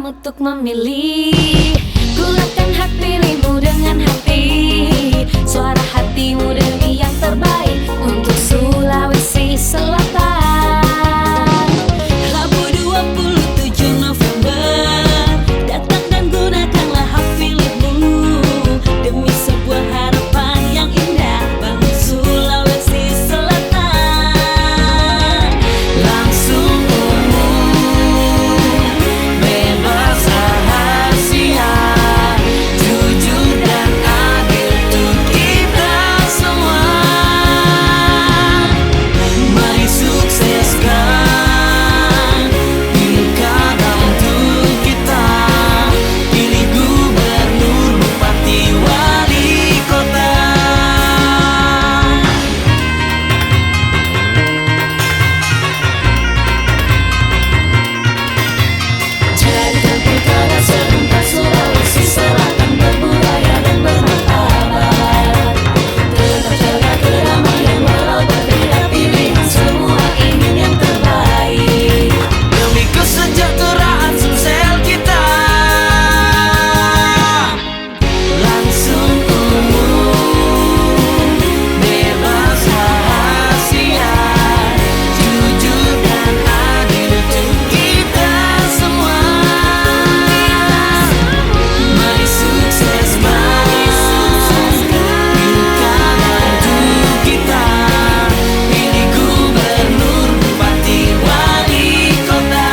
untuk memilih. Gunakan hak pilihmu dengan hati, suara hatimu demi yang terbaik untuk Sulawesi Selatan. Rabu 27 November, datang dan gunakanlah hak pilihmu demi sebuah harapan yang indah bangun Sulawesi Selatan. Langsung umum, bebas rahasia, jujur dan adil untuk kita semua. Mari sukseskan pilkada untuk kita, pilih gubernur, bupati, wali kota. Jadikan pilkada serentak Sulawesi Selatan berbudaya dan bermartabat. Tetap jaga kedamaian walau berbeda pilihan, semua ingin yang terbaik demi kesejahteraan Sumsel kita. Langsung umum, bebas rahasia, jujur dan adil untuk kita semua. Mari sukseskan pilkada untuk kita, pilih gubernur, bupati, wali kota.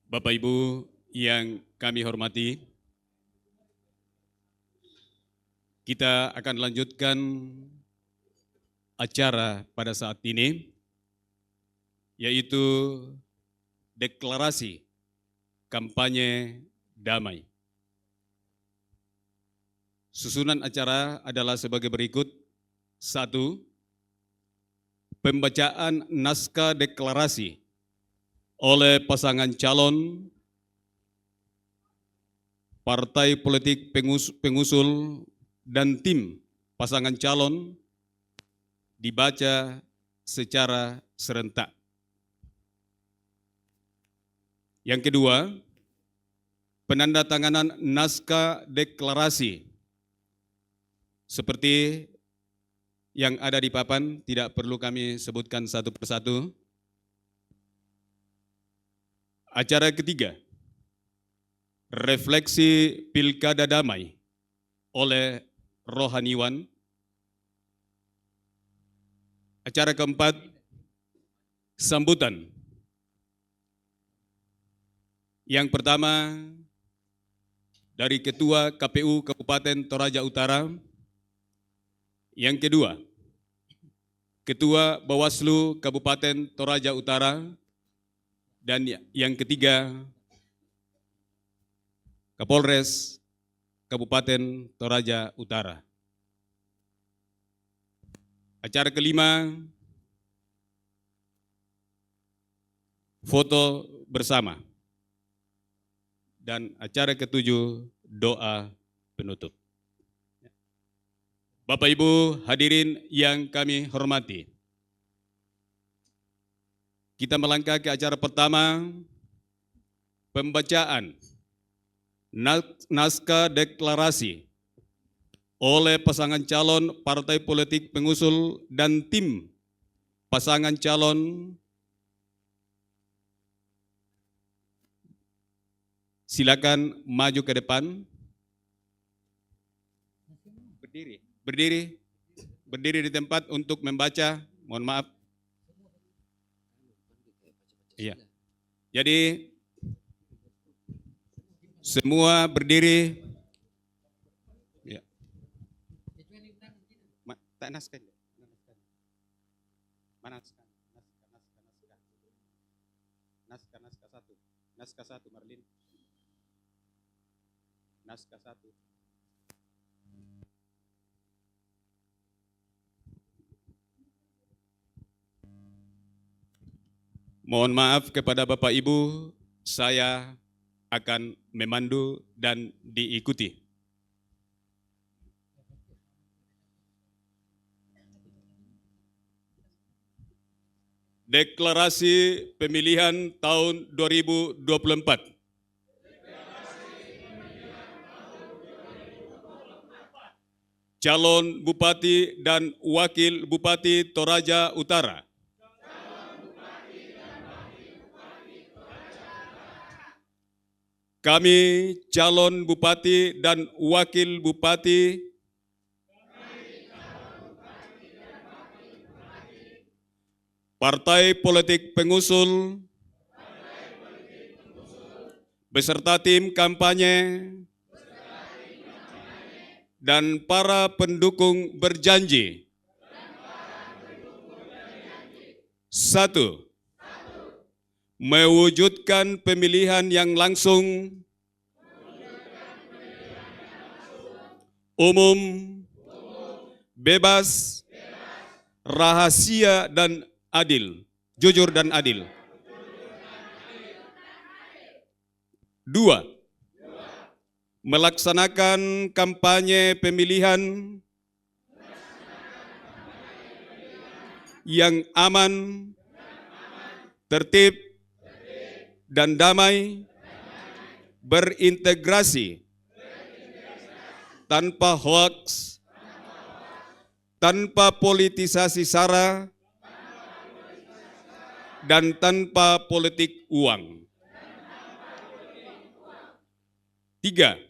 Bapak Ibu yang kami hormati, kita akan lanjutkan acara pada saat ini, yaitu deklarasi kampanye damai. Susunan acara adalah sebagai berikut. 1. Pembacaan naskah deklarasi oleh pasangan calon, partai politik pengusul, dan tim pasangan calon dibaca secara serentak. Yang kedua, penandatanganan naskah deklarasi seperti yang ada di papan, tidak perlu kami sebutkan satu persatu. Acara ketiga, refleksi pilkada damai oleh rohaniwan. Acara keempat, sambutan. Yang pertama, dari Ketua KPU Kabupaten Toraja Utara. Yang kedua, Ketua Bawaslu Kabupaten Toraja Utara. Dan yang ketiga, Kapolres Kabupaten Toraja Utara. Acara kelima, foto bersama. Dan acara ketujuh, doa penutup. Bapak Ibu hadirin yang kami hormati, kita melangkah ke acara pertama, pembacaan naskah deklarasi oleh pasangan calon partai politik pengusul dan tim pasangan calon. Silakan maju ke depan. Berdiri di tempat untuk membaca. Mohon maaf. Iya. Jadi semua berdiri. Ya. Tak naskah. Mana naskah? Naskah satu. Naskah satu, Marlin. Naskah satu. Mohon maaf kepada Bapak Ibu, saya akan memandu dan diikuti. Deklarasi pemilihan tahun 2024. Calon Bupati dan Wakil Bupati Toraja Utara. Kami calon Bupati dan Wakil Bupati Partai Politik Pengusul beserta tim kampanye dan para pendukung berjanji. 1. Mewujudkan pemilihan yang langsung, umum, bebas, rahasia dan adil, jujur dan adil. 2. Melaksanakan kampanye pemilihan yang aman, tertib, dan damai, berintegrasi, tanpa hoaks, tanpa politisasi sara, dan tanpa politik uang. 3.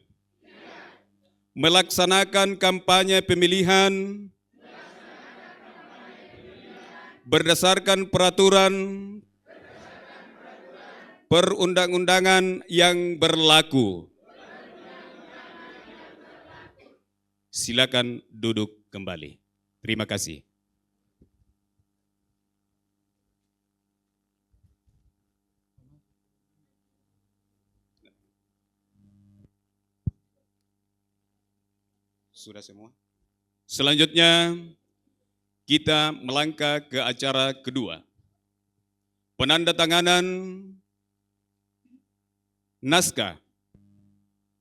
Melaksanakan kampanye pemilihan berdasarkan peraturan perundang-undangan yang berlaku. Silakan duduk kembali. Terima kasih. Sudah semua? Selanjutnya kita melangkah ke acara kedua. Penandatanganan naskah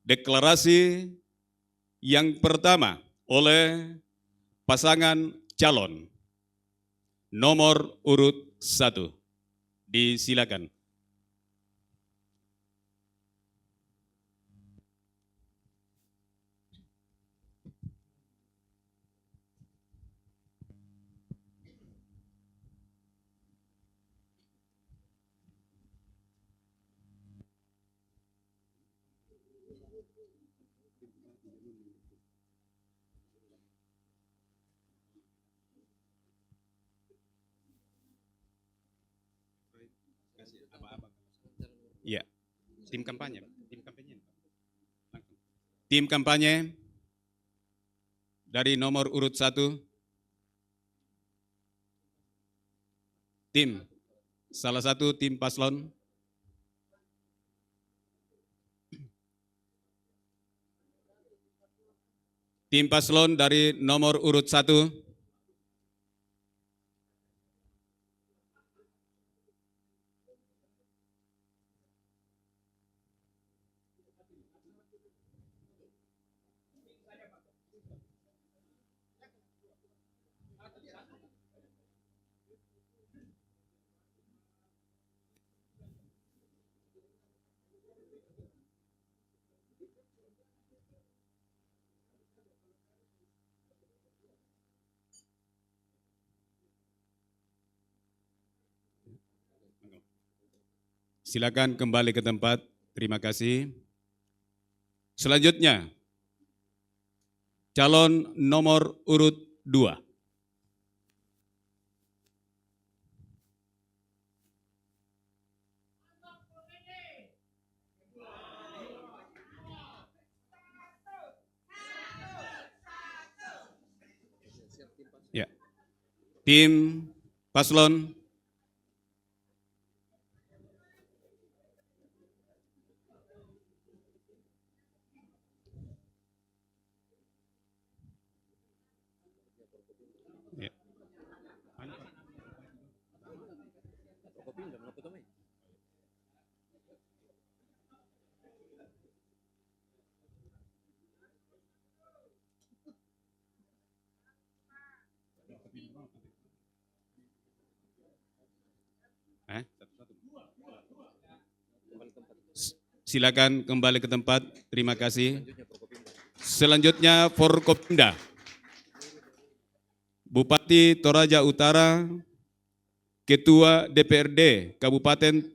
deklarasi yang pertama oleh pasangan calon nomor urut 1. Disilakan. Ya, tim kampanye. Tim kampanye dari nomor urut 1. Tim, salah satu tim paslon. Tim paslon dari nomor urut 1. Silakan kembali ke tempat. Terima kasih. Selanjutnya, calon nomor urut 2. Ya. Tim paslon. Ya. silakan kembali ke tempat. Terima kasih. Selanjutnya Forkopimda. Bupati Toraja Utara, Ketua DPRD Kabupaten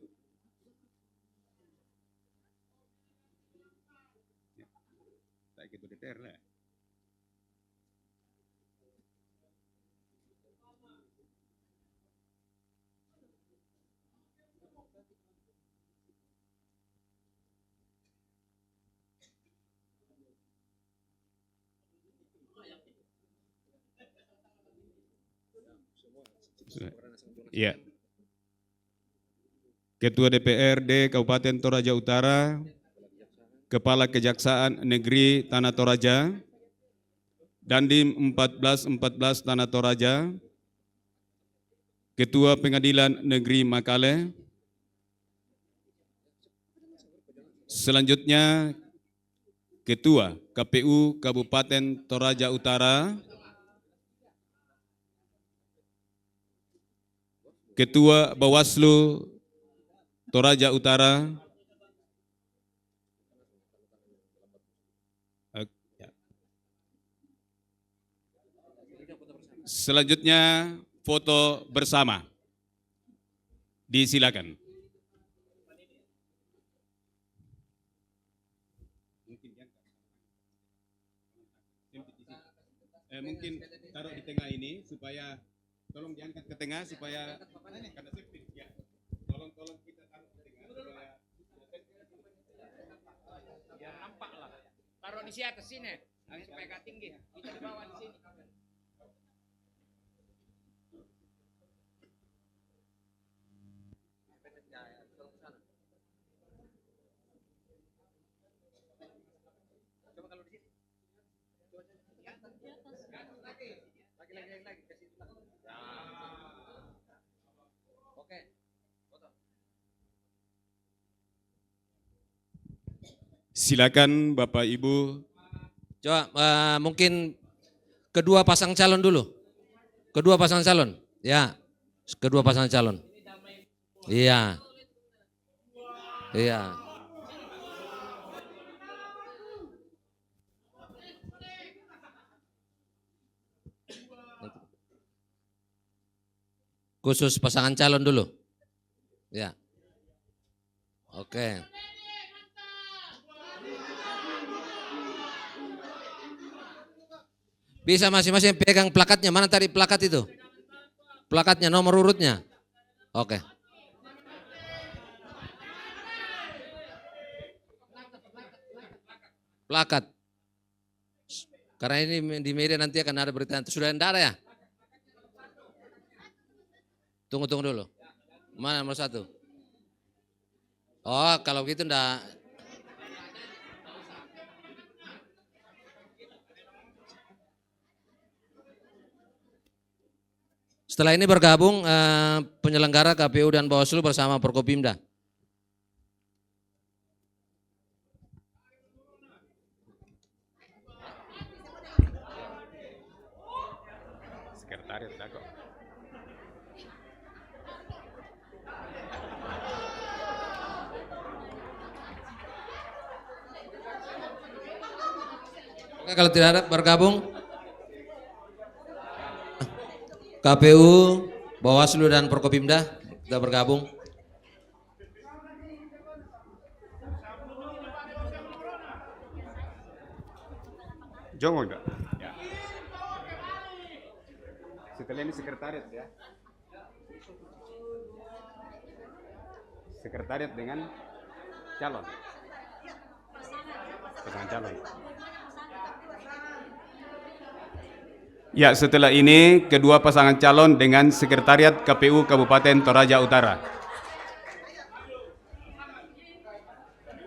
ya. Ketua DPRD Kabupaten Toraja Utara, Kepala Kejaksaan Negeri Tanah Toraja, Dandim 1414 Tanah Toraja, Ketua Pengadilan Negeri Makale. Selanjutnya Ketua KPU Kabupaten Toraja Utara, Ketua Bawaslu Toraja Utara, selanjutnya foto bersama. Disilakan. Mungkin taruh di tengah ini supaya tolong diangkat ke tengah supaya karena safety ya. Tolong kita taruh ke tengah supaya biar nampak lah. Taruh di atas sini, supaya gak tinggi. Kita di bawah di sini. Coba kalau di sini. Lagi kasih itu. Oke. Foto. silakan Bapak Ibu. Coba mungkin kedua pasang calon dulu. Kedua pasang calon. Ya. Kedua pasang calon. Iya. Iya. Khusus pasangan calon dulu. Ya. Oke. Bisa masing-masing pegang plakatnya. Mana tadi plakat itu? Plakatnya, nomor urutnya. Oke. Plakat. Karena ini di media nanti akan ada berita. Sudah ada ya? Tunggu dulu. Mana nomor 1? Oh, kalau gitu enggak. Setelah ini bergabung penyelenggara KPU dan Bawaslu bersama Forkopimda. Sekretariat kok. Oke, kalau tidak ada bergabung KPU, Bawaslu dan Forkopimda sudah bergabung. Jongo enggak? Ya. Setelah ini sekretariat ya. Sekretariat dengan calon. Pasangan calon. Ya, setelah ini kedua pasangan calon dengan sekretariat KPU Kabupaten Toraja Utara.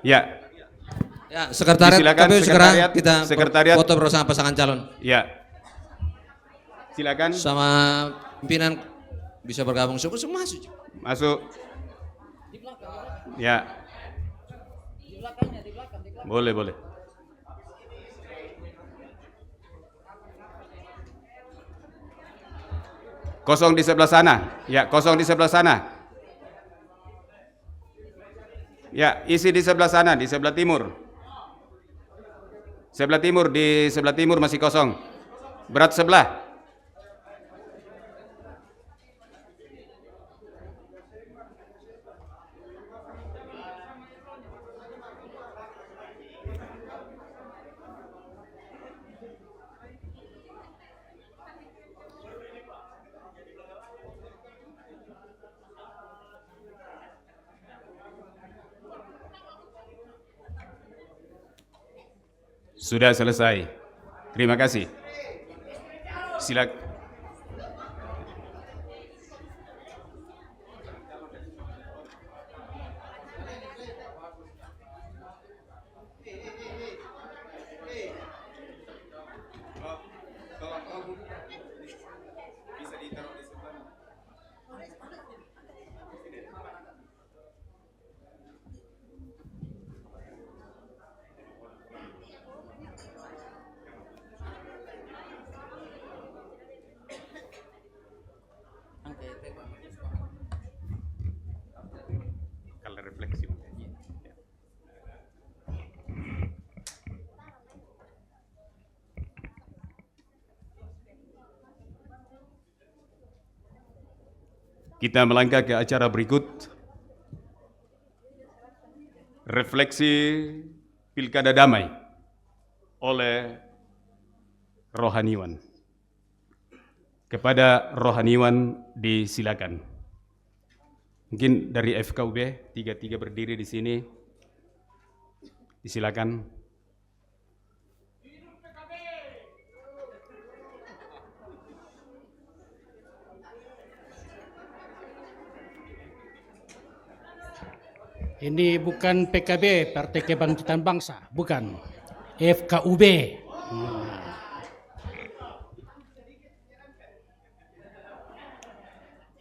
Ya. Ya, sekretariat Silakan, KPU segera kita sekretariat. foto bersama pasangan calon. Ya. Silakan. Sama pimpinan bisa bergabung semua masuk. Masuk. Ya. Boleh. Kosong di sebelah sana. Ya, kosong di sebelah sana. Ya, isi di sebelah sana, di sebelah timur. Di sebelah timur masih kosong. Berat sebelah. Sudah selesai. Terima kasih. Silakan. Kalau refleksi. Kita melangkah ke acara berikut. Refleksi Pilkada Damai oleh rohaniwan. Kepada rohaniwan disilakan. Mungkin dari FKUB, tiga berdiri di sini. Disilakan. Ini bukan PKB, Partai Kebangkitan Bangsa, bukan. FKUB.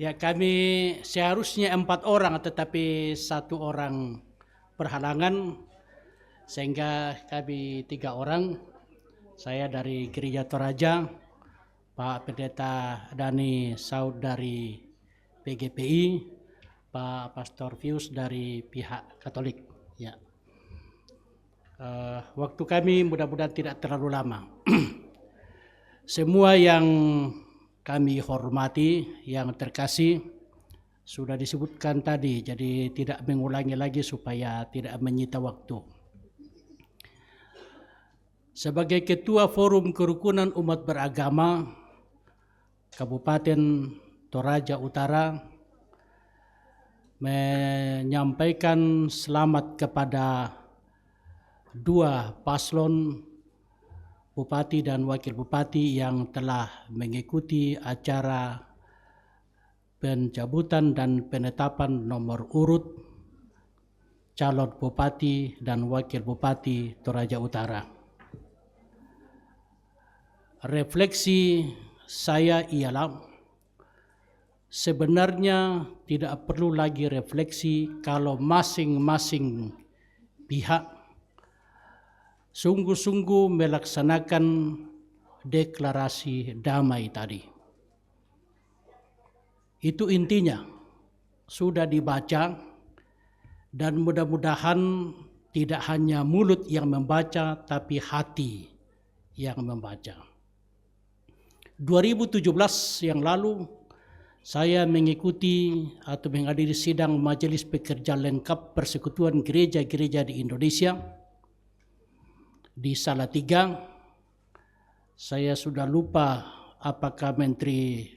Ya, kami seharusnya 4 orang, tetapi 1 orang berhalangan, sehingga kami 3 orang. Saya dari Gereja Toraja, Pak Pendeta Dhani Saud dari PGPI, Pak Pastor Fius dari pihak Katolik. Ya. Waktu kami mudah-mudahan tidak terlalu lama. Semua yang kami hormati, yang terkasih, sudah disebutkan tadi, jadi tidak mengulangi lagi supaya tidak menyita waktu. Sebagai Ketua Forum Kerukunan Umat Beragama Kabupaten Toraja Utara, menyampaikan selamat kepada 2 paslon Bupati dan Wakil Bupati yang telah mengikuti acara pencabutan dan penetapan nomor urut calon Bupati dan Wakil Bupati Toraja Utara. Refleksi saya ialah sebenarnya tidak perlu lagi refleksi kalau masing-masing pihak sungguh-sungguh melaksanakan deklarasi damai tadi. Itu intinya, sudah dibaca, dan mudah-mudahan tidak hanya mulut yang membaca, tapi hati yang membaca. 2017 yang lalu, saya mengikuti atau menghadiri sidang Majelis Pekerja Lengkap Persekutuan Gereja-Gereja di Indonesia di Salatiga. Saya sudah lupa apakah Menteri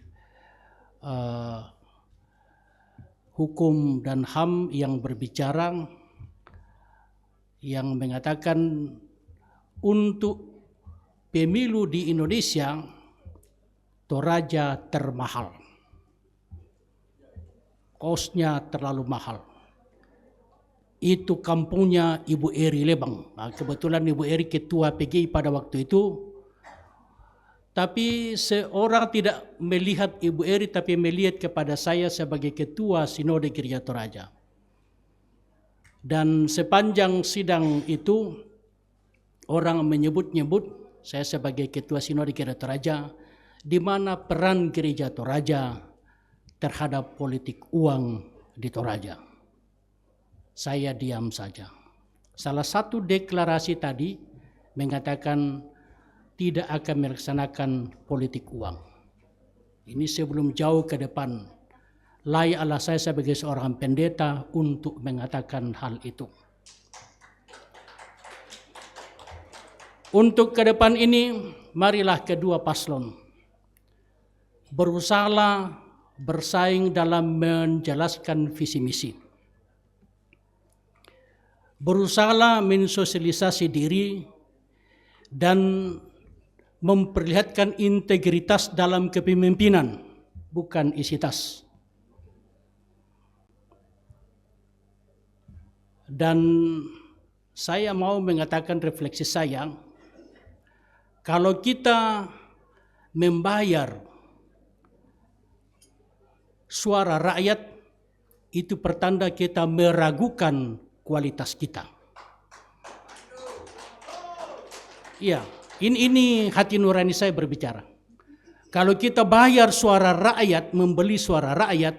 Hukum dan HAM yang berbicara, yang mengatakan untuk pemilu di Indonesia Toraja termahal. Kosnya terlalu mahal. Itu kampungnya Ibu Eri Lebang. Nah, kebetulan Ibu Eri ketua PGI pada waktu itu. Tapi seorang tidak melihat Ibu Eri, tapi melihat kepada saya sebagai ketua Sinode Gereja Toraja. Dan sepanjang sidang itu, orang menyebut-nyebut saya sebagai ketua Sinode Gereja Toraja, di mana peran Gereja Toraja terhadap politik uang di Toraja. saya diam saja. Salah satu deklarasi tadi mengatakan tidak akan melaksanakan politik uang. Ini sebelum jauh ke depan, layaklah saya sebagai seorang pendeta untuk mengatakan hal itu. Untuk ke depan ini, marilah kedua paslon berusahalah bersaing dalam menjelaskan visi misi. Berusahalah mensosialisasi diri dan memperlihatkan integritas dalam kepemimpinan, bukan isitas. Dan saya mau mengatakan refleksi saya, kalau kita membayar suara rakyat, itu pertanda kita meragukan kualitas kita. Iya, ini hati nurani saya berbicara. Kalau kita bayar suara rakyat, membeli suara rakyat,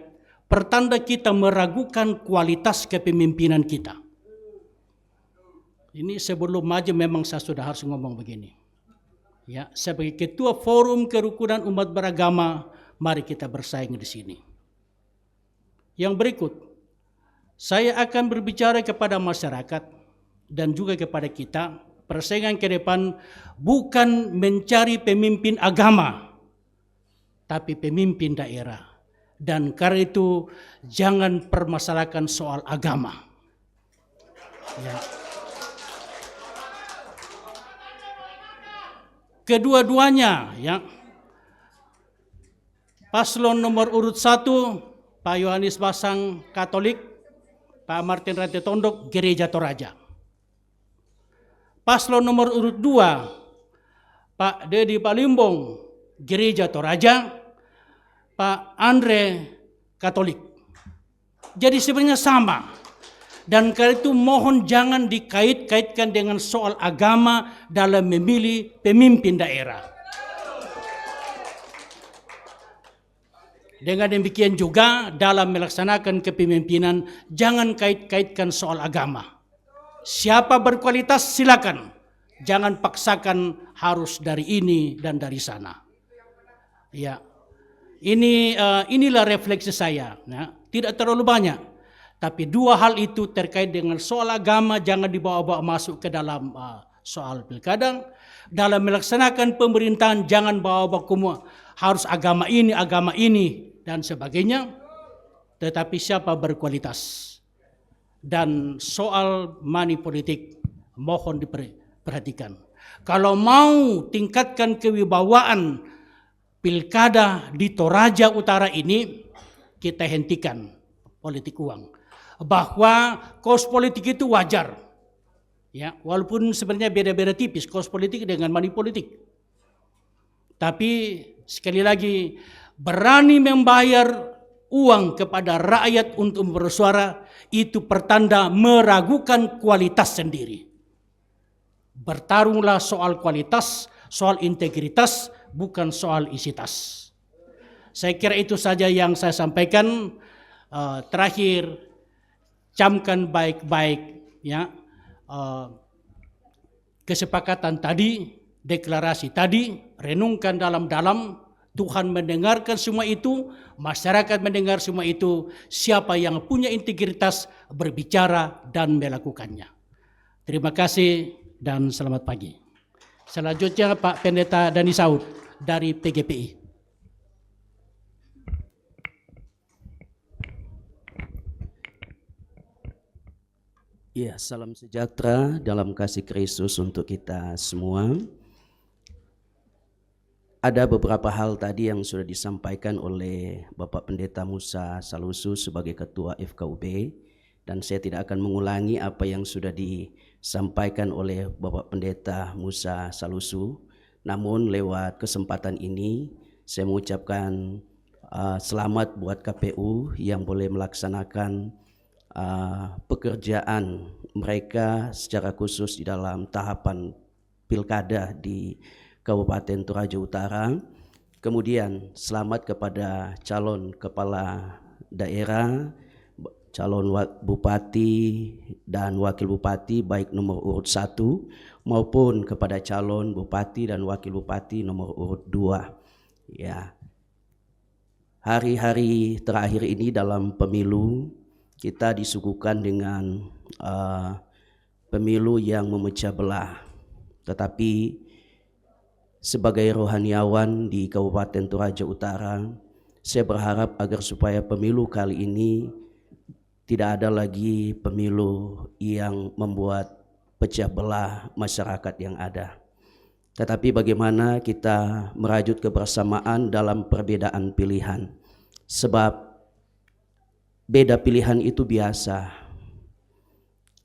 pertanda kita meragukan kualitas kepemimpinan kita. Ini sebelum maju memang saya sudah harus ngomong begini. Ya, sebagai ketua Forum Kerukunan Umat Beragama, mari kita bersaing di sini. Yang berikut, saya akan berbicara kepada masyarakat dan juga kepada kita, persaingan ke depan bukan mencari pemimpin agama, tapi pemimpin daerah. Dan karena itu jangan permasalahkan soal agama. Ya. Kedua-duanya, ya, paslon nomor urut 1 Pak Yohanes Basang Katolik, Pak Martin Rantai Tondok Gereja Toraja. Paslon nomor urut 2 Pak Dedi Palimbong Gereja Toraja, Pak Andre Katolik. Jadi sebenarnya sama. Dan karena itu mohon jangan dikait-kaitkan dengan soal agama dalam memilih pemimpin daerah. Dengan demikian juga dalam melaksanakan kepemimpinan jangan kait-kaitkan soal agama. Siapa berkualitas silakan. Jangan paksakan harus dari ini dan dari sana. Ya. Inilah refleksi saya, ya. Tidak terlalu banyak. Tapi dua hal itu terkait dengan soal agama jangan dibawa-bawa masuk ke dalam soal pilkada. Dalam melaksanakan pemerintahan jangan bawa-bawa harus agama ini dan sebagainya. Tetapi siapa berkualitas. Dan soal money politik mohon diperhatikan. Kalau mau tingkatkan kewibawaan pilkada di Toraja Utara ini, kita hentikan politik uang. Bahwa kos politik itu wajar. Ya, walaupun sebenarnya beda-beda tipis kos politik dengan money politik. Tapi sekali lagi berani membayar uang kepada rakyat untuk bersuara itu pertanda meragukan kualitas sendiri. Bertarunglah soal kualitas, soal integritas, bukan soal isitas. Saya kira itu saja yang saya sampaikan. Terakhir, camkan baik-baik ya kesepakatan tadi, deklarasi tadi, renungkan dalam-dalam. Tuhan mendengarkan semua itu, masyarakat mendengar semua itu, siapa yang punya integritas berbicara dan melakukannya. Terima kasih dan selamat pagi. Selanjutnya Pak Pendeta Dani Saud dari PGPI. Ya, salam sejahtera dalam kasih Kristus untuk kita semua. Ada beberapa hal tadi yang sudah disampaikan oleh Bapak Pendeta Musa Salusu sebagai Ketua FKUB, dan saya tidak akan mengulangi apa yang sudah disampaikan oleh Bapak Pendeta Musa Salusu. Namun lewat kesempatan ini saya mengucapkan selamat buat KPU yang boleh melaksanakan pekerjaan mereka secara khusus di dalam tahapan pilkada di Kabupaten Toraja Utara. Kemudian selamat kepada calon kepala daerah, calon bupati dan wakil bupati baik nomor urut 1 maupun kepada calon bupati dan wakil bupati nomor urut 2. Ya. Hari-hari terakhir ini dalam pemilu kita disuguhkan dengan pemilu yang memecah belah. Tetapi sebagai rohaniawan di Kabupaten Toraja Utara, saya berharap agar supaya pemilu kali ini tidak ada lagi pemilu yang membuat pecah belah masyarakat yang ada. Tetapi bagaimana kita merajut kebersamaan dalam perbedaan pilihan. Sebab beda pilihan itu biasa.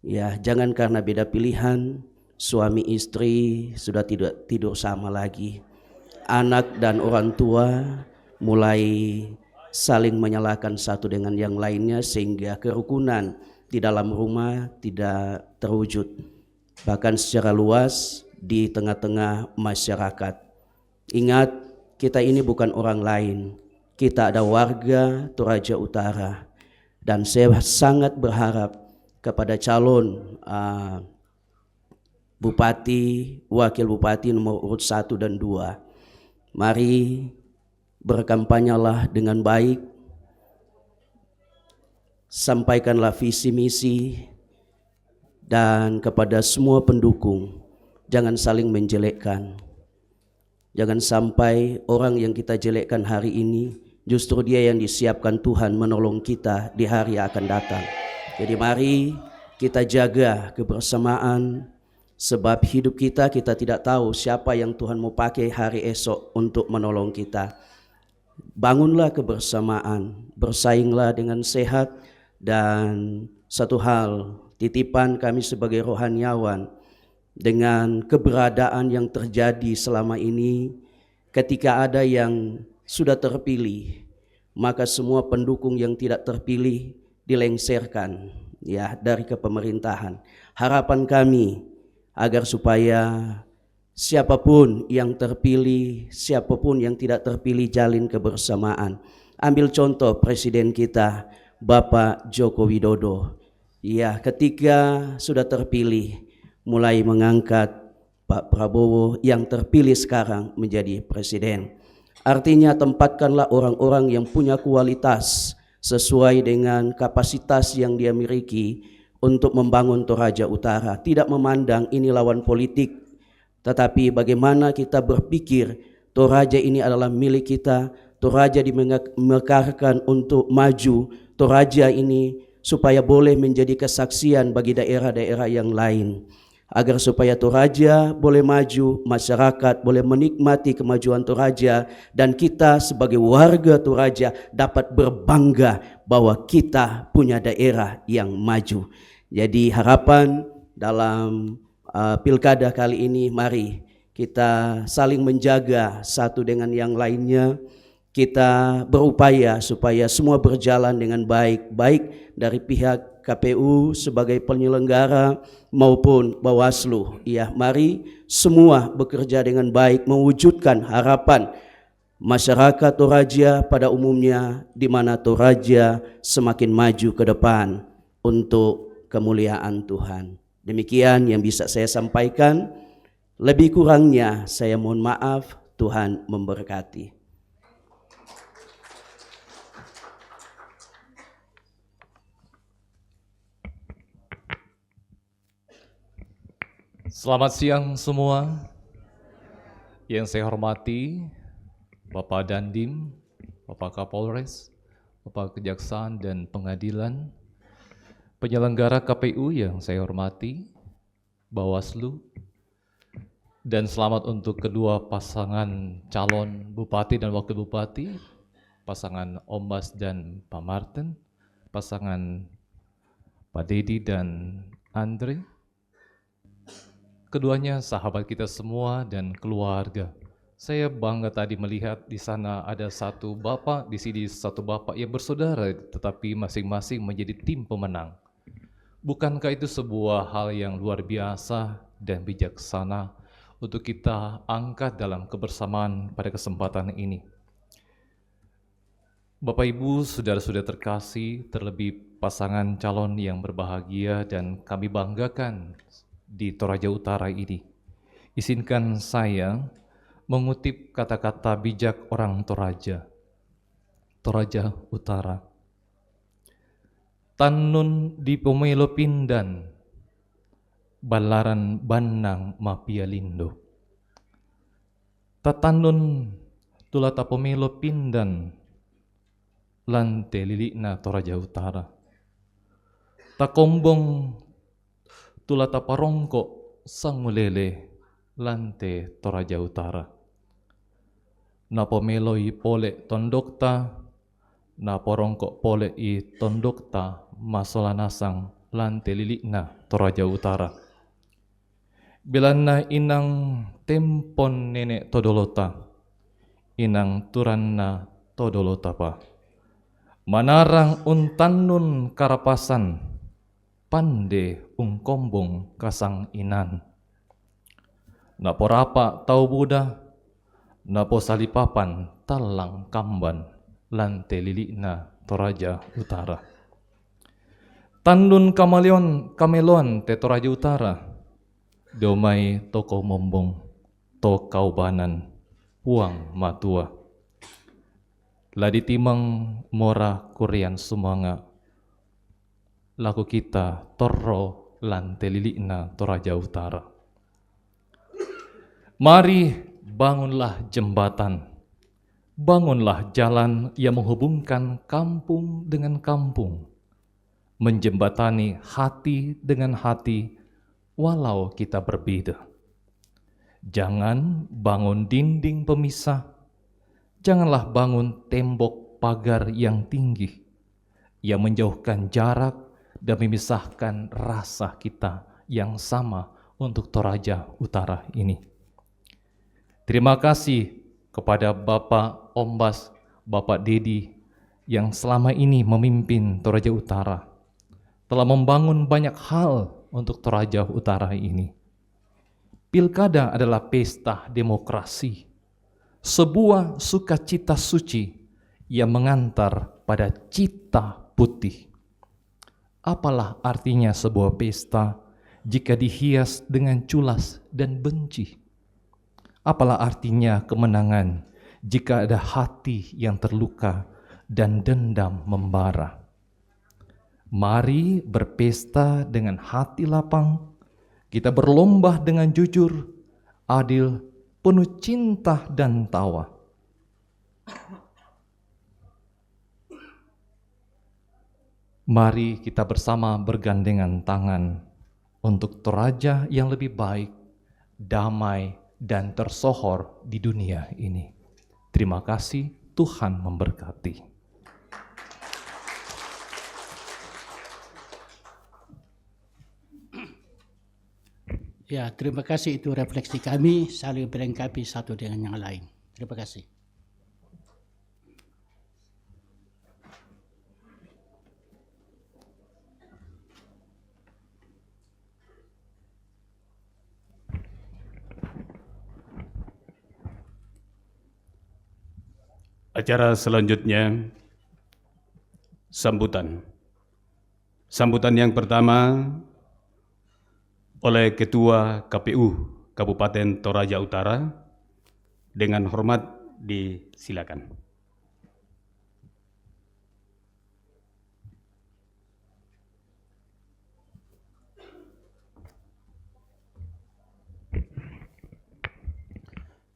Ya, jangan karena beda pilihan suami istri sudah tidak tidur sama lagi. Anak dan orang tua mulai saling menyalahkan satu dengan yang lainnya sehingga kerukunan di dalam rumah tidak terwujud. Bahkan secara luas di tengah-tengah masyarakat. Ingat, kita ini bukan orang lain. Kita ada warga Toraja Utara. Dan saya sangat berharap kepada calon bupati, wakil bupati nomor urut 1 dan 2. Mari berkampanyalah dengan baik, sampaikanlah visi misi, dan kepada semua pendukung jangan saling menjelekkan. Jangan sampai orang yang kita jelekkan hari ini justru dia yang disiapkan Tuhan menolong kita di hari yang akan datang. Jadi mari kita jaga kebersamaan, sebab hidup kita tidak tahu siapa yang Tuhan mau pakai hari esok untuk menolong kita. Bangunlah kebersamaan, bersainglah dengan sehat. Dan satu hal, titipan kami sebagai rohaniawan, dengan keberadaan yang terjadi selama ini, ketika ada yang sudah terpilih, maka semua pendukung yang tidak terpilih dilengserkan ya dari kepemerintahan. Harapan kami agar supaya siapapun yang terpilih, siapapun yang tidak terpilih jalin kebersamaan. Ambil contoh Presiden kita Bapak Joko Widodo. Ya, ketika sudah terpilih mulai mengangkat Pak Prabowo yang terpilih sekarang menjadi presiden. Artinya tempatkanlah orang-orang yang punya kualitas sesuai dengan kapasitas yang dia miliki untuk membangun Toraja Utara. Tidak memandang ini lawan politik, tetapi bagaimana kita berpikir Toraja ini adalah milik kita. Toraja dimekarkan untuk maju. Toraja ini supaya boleh menjadi kesaksian bagi daerah-daerah yang lain. Agar supaya Toraja boleh maju, masyarakat boleh menikmati kemajuan Toraja, dan kita sebagai warga Toraja dapat berbangga bahwa kita punya daerah yang maju. Jadi harapan dalam pilkada kali ini, mari kita saling menjaga satu dengan yang lainnya. Kita berupaya supaya semua berjalan dengan baik, baik dari pihak KPU sebagai penyelenggara maupun Bawaslu. Ya, mari semua bekerja dengan baik mewujudkan harapan masyarakat Toraja pada umumnya, di mana Toraja semakin maju ke depan untuk kemuliaan Tuhan. Demikian yang bisa saya sampaikan. Lebih kurangnya saya mohon maaf. Tuhan memberkati. Selamat siang semua. Yang saya hormati Bapak Dandim, Bapak Kapolres, Bapak Kejaksaan dan Pengadilan, penyelenggara KPU yang saya hormati, Bawaslu, dan selamat untuk kedua pasangan calon Bupati dan Wakil Bupati, pasangan Om Bas dan Pak Martin, pasangan Pak Dedi dan Andre. Keduanya sahabat kita semua dan keluarga. Saya bangga tadi melihat di sana ada satu bapak, di sini satu bapak yang bersaudara, tetapi masing-masing menjadi tim pemenang. Bukankah itu sebuah hal yang luar biasa dan bijaksana untuk kita angkat dalam kebersamaan pada kesempatan ini? Bapak Ibu, saudara-saudara terkasih, terlebih pasangan calon yang berbahagia dan kami banggakan di Toraja Utara ini. Izinkan saya mengutip kata-kata bijak orang Toraja. Toraja Utara. Tannun di Pomelo Pindan, Balaran Banang Mapialindo. Tatannun tulata Pomelo Pindan, Lante lilikna Toraja Utara. Takombong tulata parongko sangulele lante Toraja Utara. Napomelo i pole tondokta, naporongko pole i tondokta masolanasang lante lilikna Toraja Utara. Bilanna inang tempon nenek todolota, inang turanna todolota pa. Manarang untannun karapasan, pande ungkombong kasang inan. Naporapa tau Buddha, napo salipapan talang kamban, lante lilikna Toraja Utara. Tandun kamelon te Toraja Utara, domai toko mombong, to kaubanan, puang matua. Ladi timang mora kurian sumanga, laku kita torro lante lilikna Toraja Utara. Mari bangunlah jembatan, bangunlah jalan yang menghubungkan kampung dengan kampung, menjembatani hati dengan hati walau kita berbeda. Jangan bangun dinding pemisah, janganlah bangun tembok pagar yang tinggi yang menjauhkan jarak dan memisahkan rasa kita yang sama untuk Toraja Utara ini. Terima kasih kepada Bapak Ombas, Bapak Dedi yang selama ini memimpin Toraja Utara, telah membangun banyak hal untuk Toraja Utara ini. Pilkada adalah pesta demokrasi, sebuah sukacita suci yang mengantar pada cita putih. Apalah artinya sebuah pesta jika dihias dengan culas dan benci? Apalah artinya kemenangan jika ada hati yang terluka dan dendam membara? Mari berpesta dengan hati lapang, kita berlomba dengan jujur, adil, penuh cinta dan tawa. Mari kita bersama bergandengan tangan untuk Toraja yang lebih baik, damai, dan tersohor di dunia ini. Terima kasih, Tuhan memberkati. Ya, terima kasih, itu refleksi kami saling melengkapi satu dengan yang lain. Terima kasih. Acara selanjutnya, sambutan. Sambutan yang pertama oleh Ketua KPU Kabupaten Toraja Utara, dengan hormat disilakan.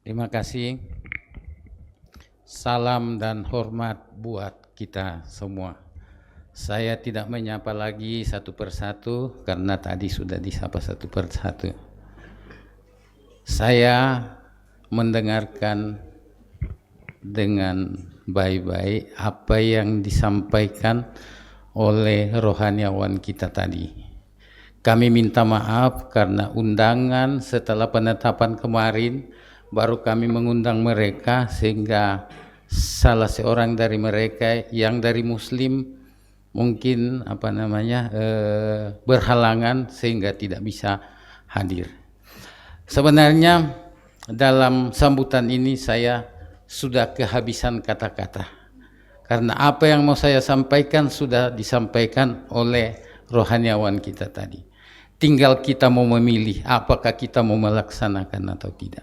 Terima kasih. Salam dan hormat buat kita semua. Saya tidak menyapa lagi satu persatu karena tadi sudah disapa satu persatu. Saya mendengarkan dengan baik-baik apa yang disampaikan oleh rohaniawan kita tadi. Kami minta maaf karena undangan setelah penetapan kemarin baru kami mengundang mereka, sehingga salah seorang dari mereka yang dari Muslim mungkin berhalangan sehingga tidak bisa hadir. Sebenarnya dalam sambutan ini saya sudah kehabisan kata-kata Karena apa yang mau saya sampaikan sudah disampaikan oleh rohaniawan kita tadi. Tinggal kita mau memilih apakah kita mau melaksanakan atau tidak.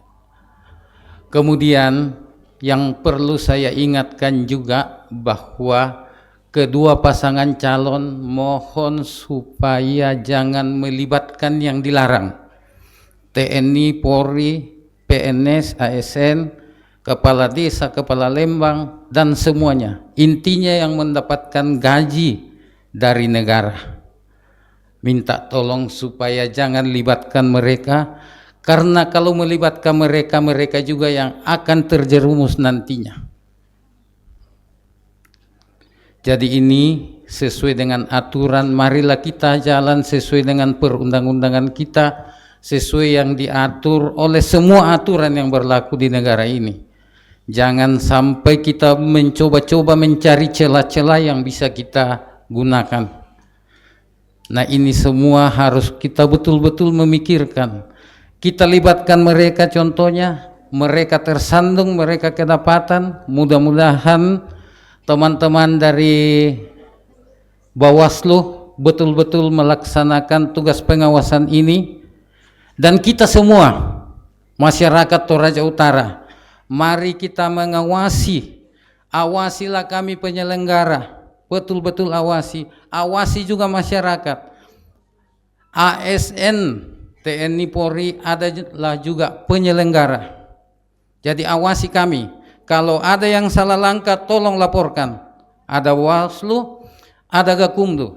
Kemudian yang perlu saya ingatkan juga bahwa kedua pasangan calon mohon supaya jangan melibatkan yang dilarang. TNI, Polri, PNS, ASN, kepala desa, kepala lembang, dan semuanya. Intinya yang mendapatkan gaji dari negara. Minta tolong supaya jangan libatkan mereka, karena kalau melibatkan mereka, mereka juga yang akan terjerumus nantinya. Jadi ini sesuai dengan aturan, marilah kita jalan sesuai dengan perundang-undangan kita, sesuai yang diatur oleh semua aturan yang berlaku di negara ini. Jangan sampai kita mencoba-coba mencari celah-celah yang bisa kita gunakan. Nah, ini semua harus kita betul-betul memikirkan. Kita libatkan mereka, contohnya mereka tersandung, mereka kedapatan. Mudah-mudahan teman-teman dari Bawaslu betul-betul melaksanakan tugas pengawasan ini. Dan kita semua, masyarakat Toraja Utara, mari kita mengawasi, awasilah kami penyelenggara, betul-betul awasi, awasi juga masyarakat. ASN, TNI, Polri adalah juga penyelenggara. Jadi awasi kami, kalau ada yang salah langkah tolong laporkan. Ada Bawaslu, ada Gakumdu,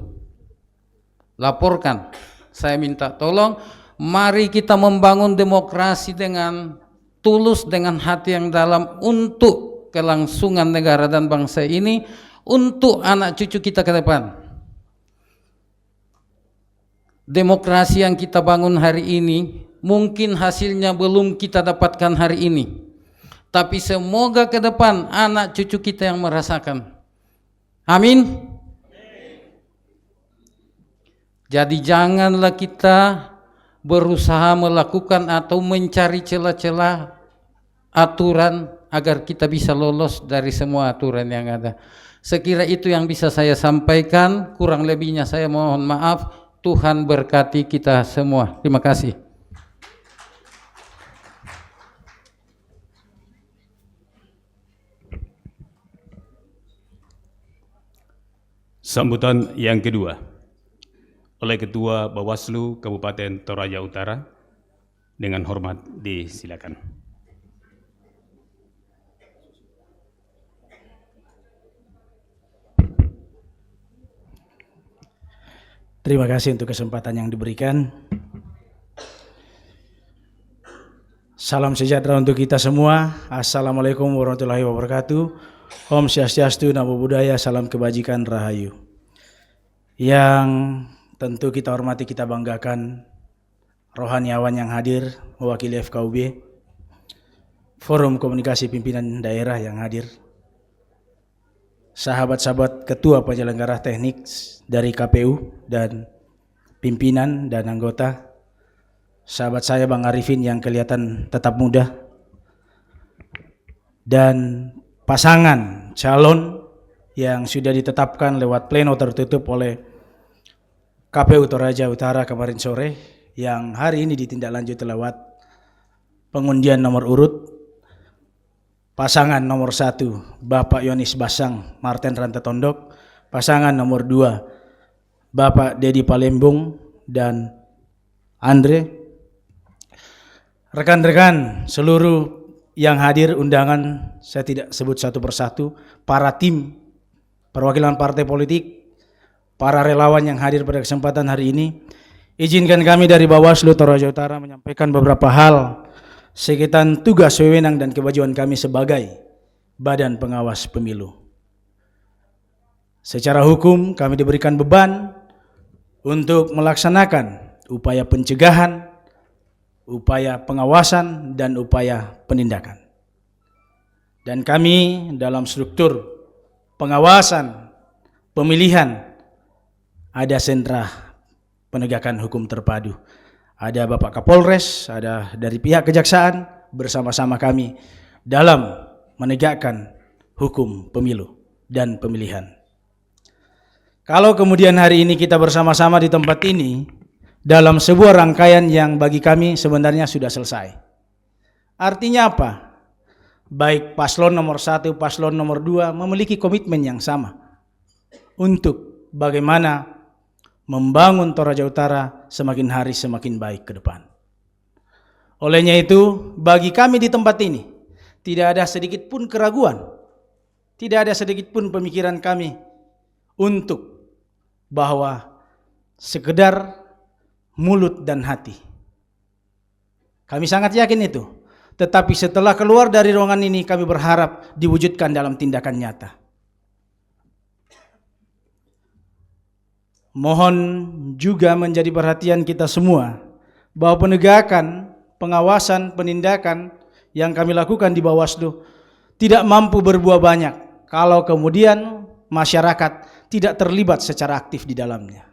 laporkan. Saya minta tolong, mari kita membangun demokrasi dengan tulus, dengan hati yang dalam untuk kelangsungan negara dan bangsa ini, untuk anak cucu kita ke depan. Demokrasi yang kita bangun hari ini mungkin hasilnya belum kita dapatkan hari ini, tapi semoga ke depan anak cucu kita yang merasakan. Amin. Jadi janganlah kita berusaha melakukan atau mencari celah-celah aturan agar kita bisa lolos dari semua aturan yang ada. Sekira itu yang bisa saya sampaikan, kurang lebihnya saya mohon maaf. Tuhan berkati kita semua. Terima kasih. Sambutan yang kedua oleh Ketua Bawaslu Kabupaten Toraja Utara, dengan hormat disilakan. Terima kasih untuk kesempatan yang diberikan. Salam sejahtera untuk kita semua. Assalamualaikum warahmatullahi wabarakatuh. Om Swastiastu, Namo Buddhaya, salam kebajikan, rahayu. Yang tentu kita hormati, kita banggakan rohaniawan yang hadir mewakili FKUB, Forum Komunikasi Pimpinan Daerah yang hadir, sahabat-sahabat ketua penyelenggara teknik dari KPU dan pimpinan dan anggota, sahabat saya Bang Arifin yang kelihatan tetap muda, dan pasangan calon yang sudah ditetapkan lewat pleno tertutup oleh KPU Toraja Utara kemarin sore, yang hari ini ditindaklanjuti lewat pengundian nomor urut. Pasangan nomor 1 Bapak Yonis Basang Marten Rantatondok, pasangan nomor 2 Bapak Dedi Palembung dan Andre. Rekan-rekan seluruh yang hadir undangan, saya tidak sebut satu persatu, para tim perwakilan partai politik, para relawan yang hadir pada kesempatan hari ini. Izinkan kami dari Bawaslu Toraja Utara menyampaikan beberapa hal sekitar tugas, wewenang, dan kewajiban kami sebagai Badan Pengawas Pemilu. Secara hukum kami diberikan beban untuk melaksanakan upaya pencegahan, upaya pengawasan, dan upaya penindakan. Dan kami dalam struktur pengawasan pemilihan ada sentra penegakan hukum terpadu. Ada Bapak Kapolres, ada dari pihak kejaksaan, bersama-sama kami dalam menegakkan hukum pemilu. dan pemilihan. Kalau kemudian hari ini kita bersama-sama di tempat ini dalam sebuah rangkaian yang bagi kami sebenarnya sudah selesai. Artinya apa? Baik paslon nomor 1, paslon nomor 2 memiliki komitmen yang sama untuk bagaimana membangun Toraja Utara semakin hari semakin baik ke depan. Olehnya itu, bagi kami di tempat ini tidak ada sedikit pun keraguan, tidak ada sedikit pun pemikiran kami untuk bahwa sekedar mulut dan hati. Kami sangat yakin itu. Tetapi setelah keluar dari ruangan ini kami berharap diwujudkan dalam tindakan nyata. Mohon juga menjadi perhatian kita semua bahwa penegakan, pengawasan, penindakan yang kami lakukan di Bawaslu tidak mampu berbuah banyak kalau kemudian masyarakat tidak terlibat secara aktif di dalamnya.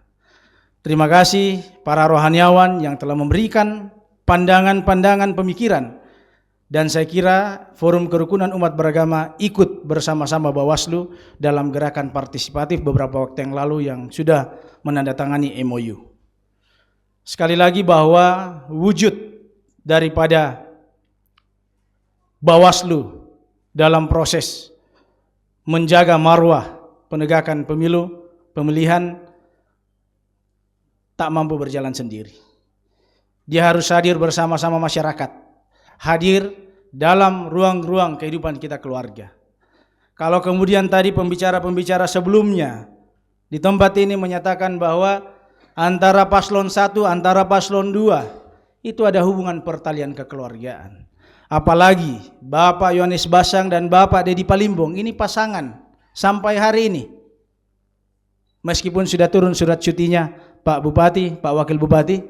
Terima kasih para rohaniawan yang telah memberikan pandangan-pandangan pemikiran, dan saya kira Forum Kerukunan Umat Beragama ikut bersama-sama Bawaslu dalam gerakan partisipatif beberapa waktu yang lalu yang sudah menandatangani MOU. Sekali lagi bahwa wujud daripada Bawaslu dalam proses menjaga marwah penegakan pemilu, pemilihan tak mampu berjalan sendiri. Dia harus hadir bersama-sama masyarakat, hadir dalam ruang-ruang kehidupan kita keluarga. Kalau kemudian tadi pembicara-pembicara sebelumnya di tempat ini menyatakan bahwa antara paslon 1, antara paslon 2 itu ada hubungan pertalian kekeluargaan. Apalagi Bapak Yohanes Basang dan Bapak Dedi Palimbong ini pasangan sampai hari ini. Meskipun sudah turun surat cutinya Pak Bupati, Pak Wakil Bupati,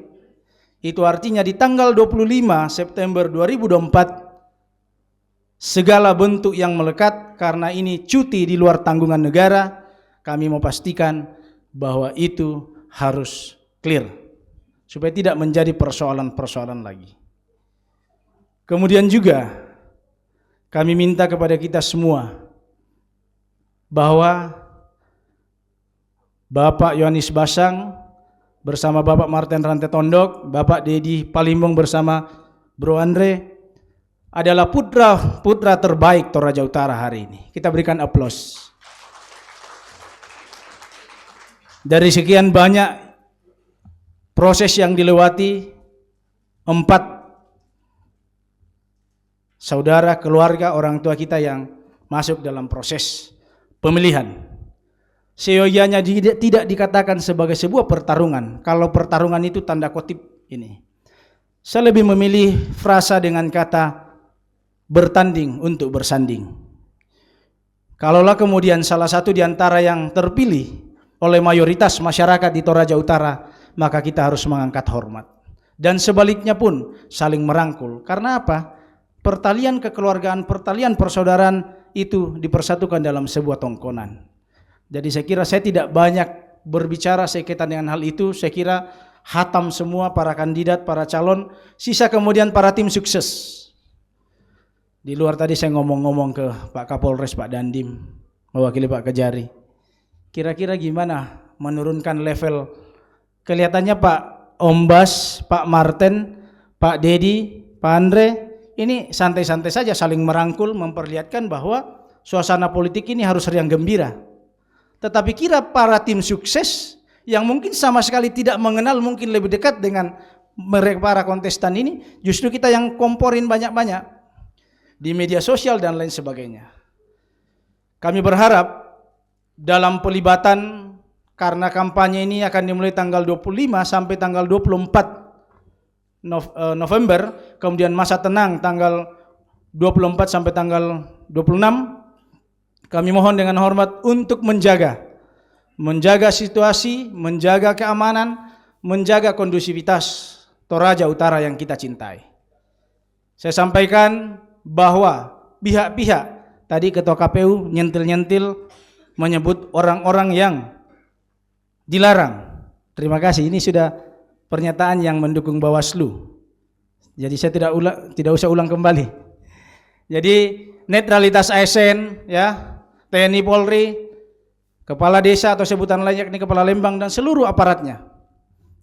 itu artinya di tanggal 25 September 2024 segala bentuk yang melekat karena ini cuti di luar tanggungan negara, kami mau pastikan bahwa itu harus clear supaya tidak menjadi persoalan-persoalan lagi. Kemudian juga kami minta kepada kita semua bahwa Bapak Yohanes Basang bersama Bapak Martin Rantai Tondok, Bapak Dedi Palimbong bersama Bro Andre adalah putra terbaik Toraja Utara hari ini. Kita berikan aplaus. Dari sekian banyak proses yang dilewati, 4 saudara, keluarga, orang tua kita yang masuk dalam proses pemilihan. Seyogianya tidak dikatakan sebagai sebuah pertarungan. Kalau pertarungan itu tanda kutip ini. Saya lebih memilih frasa dengan kata bertanding untuk bersanding. Kalaulah kemudian salah satu di antara yang terpilih oleh mayoritas masyarakat di Toraja Utara, maka kita harus mengangkat hormat. Dan sebaliknya pun saling merangkul. Karena apa? Pertalian kekeluargaan, pertalian persaudaraan itu dipersatukan dalam sebuah tongkonan. Jadi saya kira saya tidak banyak berbicara sekaitan dengan hal itu. Saya kira hatam semua para kandidat, para calon. Sisa kemudian para tim sukses. Di luar tadi saya ngomong-ngomong ke Pak Kapolres, Pak Dandim, mewakili Pak Kejari. Kira-kira gimana menurunkan level? Kelihatannya Pak Ombas, Pak Martin, Pak Dedi, Pak Andre, ini santai-santai saja saling merangkul, memperlihatkan bahwa suasana politik ini harus riang gembira. Tetapi kira para tim sukses yang mungkin sama sekali tidak mengenal, mungkin lebih dekat dengan mereka para kontestan ini, justru kita yang komporin banyak-banyak di media sosial dan lain sebagainya. Kami berharap dalam pelibatan, karena kampanye ini akan dimulai tanggal 25 sampai tanggal 24 November, kemudian masa tenang tanggal 24 sampai tanggal 26, kami mohon dengan hormat untuk menjaga situasi, menjaga keamanan, menjaga kondusivitas Toraja Utara yang kita cintai. Saya sampaikan bahwa pihak-pihak, tadi Ketua KPU nyentil-nyentil menyebut orang-orang yang dilarang. Terima kasih, ini sudah pernyataan yang mendukung Bawaslu. Jadi saya tidak usah ulang kembali. Jadi netralitas ASN ya, TNI Polri, kepala desa atau sebutan lain yakni kepala Lembang dan seluruh aparatnya.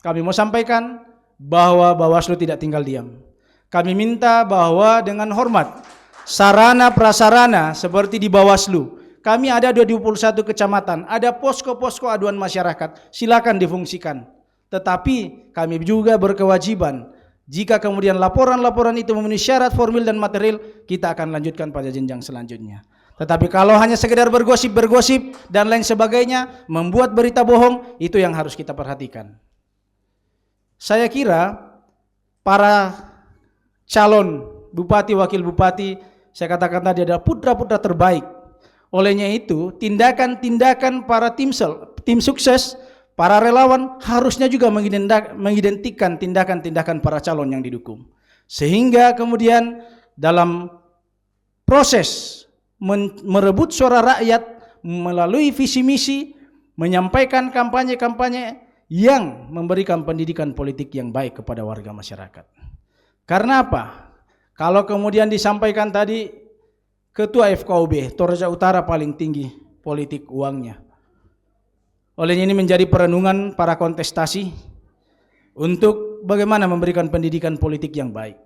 Kami mau sampaikan bahwa Bawaslu tidak tinggal diam. Kami minta bahwa dengan hormat sarana prasarana seperti di Bawaslu, kami ada 21 kecamatan, ada posko-posko aduan masyarakat, silakan difungsikan. Tetapi kami juga berkewajiban, jika kemudian laporan-laporan itu memenuhi syarat formil dan material, kita akan lanjutkan pada jenjang selanjutnya. Tetapi kalau hanya sekedar bergosip-bergosip dan lain sebagainya, membuat berita bohong, itu yang harus kita perhatikan. Saya kira para calon bupati, wakil bupati, saya katakan tadi adalah putra-putra terbaik. Olehnya itu, tindakan-tindakan para tim sukses, para relawan harusnya juga mengidentikan tindakan-tindakan para calon yang didukung. Sehingga kemudian dalam proses merebut suara rakyat melalui visi misi, menyampaikan kampanye-kampanye yang memberikan pendidikan politik yang baik kepada warga masyarakat. Karena apa? Kalau kemudian disampaikan tadi Ketua FKUB Toraja Utara paling tinggi politik uangnya. Olehnya ini menjadi perenungan para kontestasi untuk bagaimana memberikan pendidikan politik yang baik.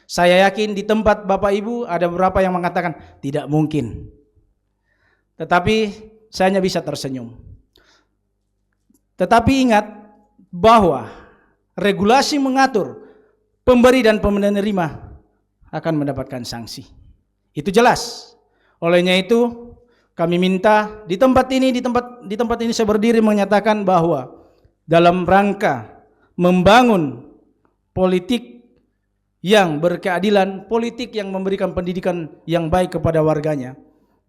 Saya yakin di tempat Bapak Ibu ada beberapa yang mengatakan tidak mungkin. Tetapi saya hanya bisa tersenyum. Tetapi ingat bahwa regulasi mengatur pemberi dan penerima akan mendapatkan sanksi. Itu jelas. Olehnya itu kami minta di tempat ini saya berdiri menyatakan bahwa dalam rangka membangun politik yang berkeadilan, politik yang memberikan pendidikan yang baik kepada warganya,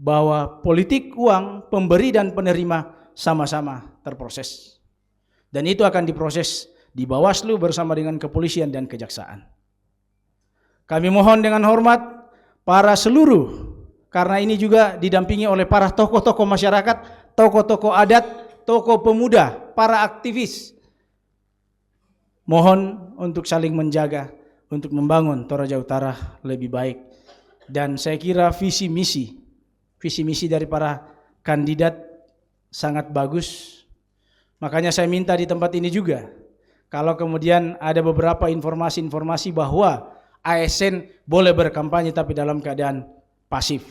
bahwa politik uang pemberi dan penerima sama-sama terproses. Dan itu akan diproses di Bawaslu bersama dengan kepolisian dan kejaksaan. Kami mohon dengan hormat para seluruh, karena ini juga didampingi oleh para tokoh-tokoh masyarakat, tokoh-tokoh adat, tokoh pemuda, para aktivis. Mohon untuk saling menjaga, untuk membangun Toraja Utara lebih baik. Dan saya kira visi misi dari para kandidat sangat bagus. Makanya saya minta di tempat ini juga, kalau kemudian ada beberapa informasi-informasi bahwa ASN boleh berkampanye tapi dalam keadaan pasif.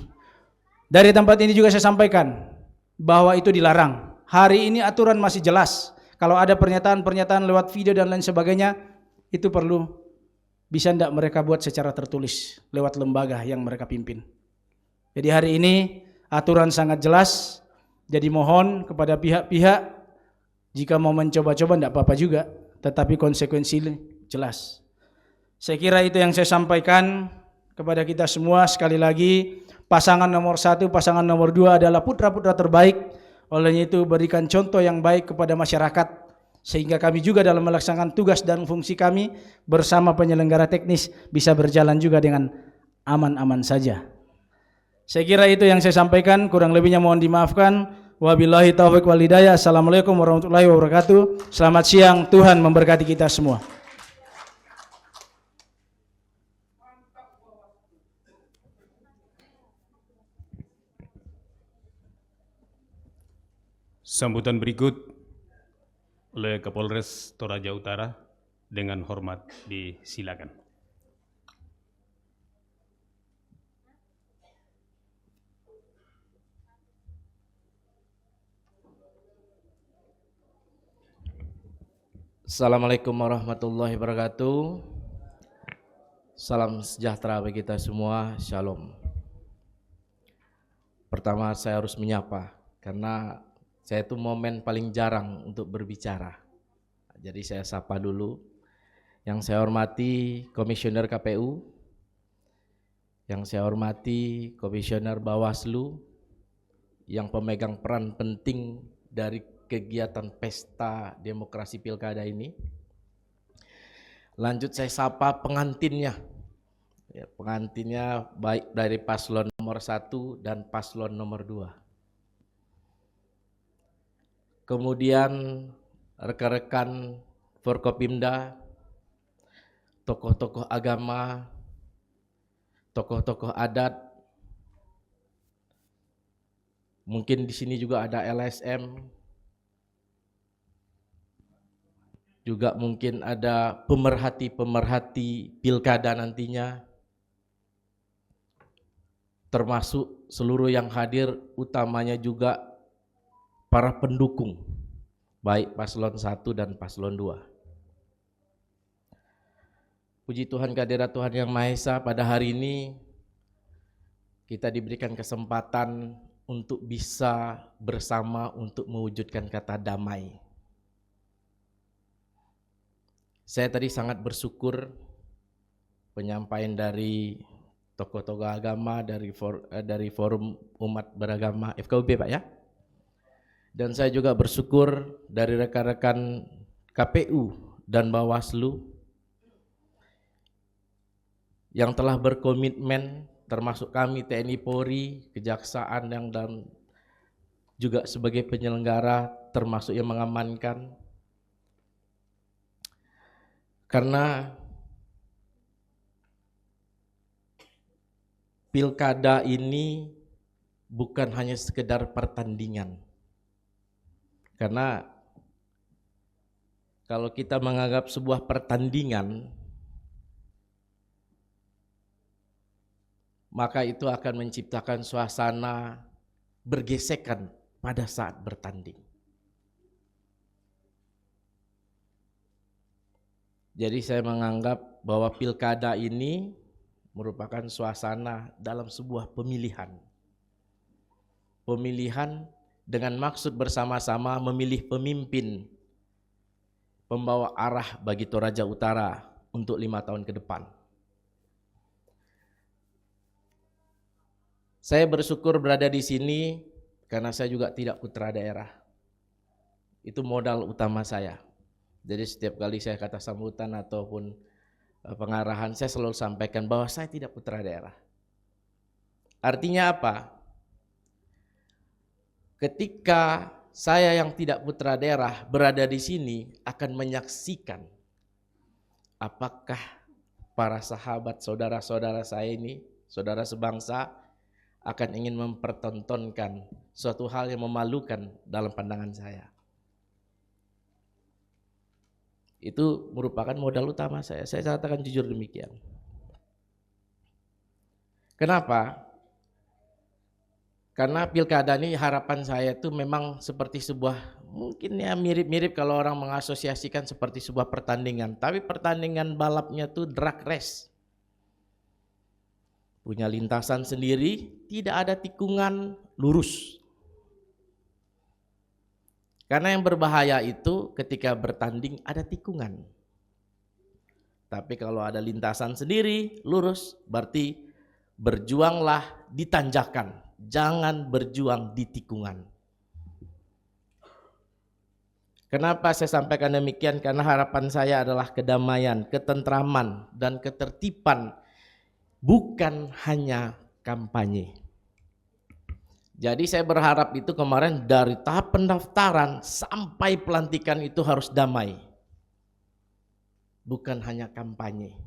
Dari tempat ini juga saya sampaikan bahwa itu dilarang. Hari ini aturan masih jelas. Kalau ada pernyataan-pernyataan lewat video dan lain sebagainya, itu perlu bisa tidak mereka buat secara tertulis lewat lembaga yang mereka pimpin. Jadi hari ini aturan sangat jelas. Jadi mohon kepada pihak-pihak, jika mau mencoba-coba tidak apa-apa juga, tetapi konsekuensi jelas. Saya kira itu yang saya sampaikan kepada kita semua. Sekali lagi, pasangan nomor 1, pasangan nomor 2 adalah putra-putra terbaik. Olehnya itu berikan contoh yang baik kepada masyarakat, sehingga kami juga dalam melaksanakan tugas dan fungsi kami bersama penyelenggara teknis bisa berjalan juga dengan aman-aman saja. Saya kira itu yang saya sampaikan, kurang lebihnya mohon dimaafkan. Wabillahi taufiq wal hidayah. Assalamualaikum warahmatullahi wabarakatuh. Selamat siang, Tuhan memberkati kita semua. Sambutan berikut oleh Kapolres Toraja Utara dengan hormat disilakan. Assalamualaikum warahmatullahi wabarakatuh. Salam sejahtera bagi kita semua. Shalom. Pertama saya harus menyapa karena saya itu momen paling jarang untuk berbicara. Jadi saya sapa dulu. Yang saya hormati Komisioner KPU, yang saya hormati Komisioner Bawaslu, yang pemegang peran penting dari kegiatan pesta demokrasi pilkada ini. Lanjut saya sapa pengantinnya. Ya, pengantinnya baik dari paslon nomor 1 dan paslon nomor 2. Kemudian rekan-rekan Forkopimda, tokoh-tokoh agama, tokoh-tokoh adat, mungkin di sini juga ada LSM, juga mungkin ada pemerhati-pemerhati pilkada nantinya, termasuk seluruh yang hadir, utamanya juga para pendukung, baik paslon 1 dan paslon 2. Puji Tuhan, kehadirat Tuhan Yang Maha Esa, pada hari ini kita diberikan kesempatan untuk bisa bersama untuk mewujudkan kata damai. Saya tadi sangat bersyukur penyampaian dari tokoh-tokoh agama dari Forum Umat Beragama FKUB, Pak ya. Dan saya juga bersyukur dari rekan-rekan KPU dan Bawaslu yang telah berkomitmen, termasuk kami TNI Polri, Kejaksaan yang dan juga sebagai penyelenggara, termasuk yang mengamankan. Karena pilkada ini bukan hanya sekedar pertandingan. Karena kalau kita menganggap sebuah pertandingan, maka itu akan menciptakan suasana bergesekan pada saat bertanding. Jadi saya menganggap bahwa pilkada ini merupakan suasana dalam sebuah pemilihan. Pemilihan dengan maksud bersama-sama memilih pemimpin, pembawa arah bagi Toraja Utara untuk 5 tahun ke depan. Saya bersyukur berada di sini karena saya juga tidak putra daerah. Itu modal utama saya. Jadi setiap kali saya kata sambutan ataupun pengarahan, saya selalu sampaikan bahwa saya tidak putra daerah. Artinya apa? Ketika saya yang tidak putra daerah berada di sini akan menyaksikan apakah para sahabat saudara-saudara saya ini, saudara sebangsa, akan ingin mempertontonkan suatu hal yang memalukan dalam pandangan saya. Itu merupakan modal utama saya katakan jujur demikian. Kenapa? Karena pilkada ini harapan saya itu memang seperti sebuah, mungkin ya mirip-mirip kalau orang mengasosiasikan seperti sebuah pertandingan, tapi pertandingan balapnya itu drag race. Punya lintasan sendiri, tidak ada tikungan lurus. Karena yang berbahaya itu ketika bertanding ada tikungan. Tapi kalau ada lintasan sendiri, lurus, berarti berjuanglah di tanjakan, jangan berjuang di tikungan. Kenapa saya sampaikan demikian? Karena harapan saya adalah kedamaian, ketentraman, dan ketertiban, bukan hanya kampanye. Jadi saya berharap itu kemarin dari tahap pendaftaran sampai pelantikan itu harus damai. Bukan hanya kampanye.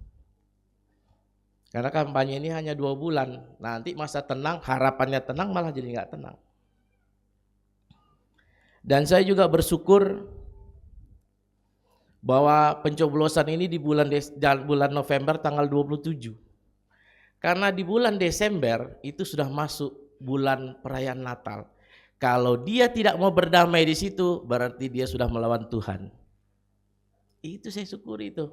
Karena kampanye ini hanya 2 bulan. Nanti masa tenang, harapannya tenang malah jadi nggak tenang. Dan saya juga bersyukur bahwa pencoblosan ini di bulan November tanggal 27. Karena di bulan Desember itu sudah masuk bulan perayaan Natal. Kalau dia tidak mau berdamai di situ, berarti dia sudah melawan Tuhan. Itu saya syukuri itu.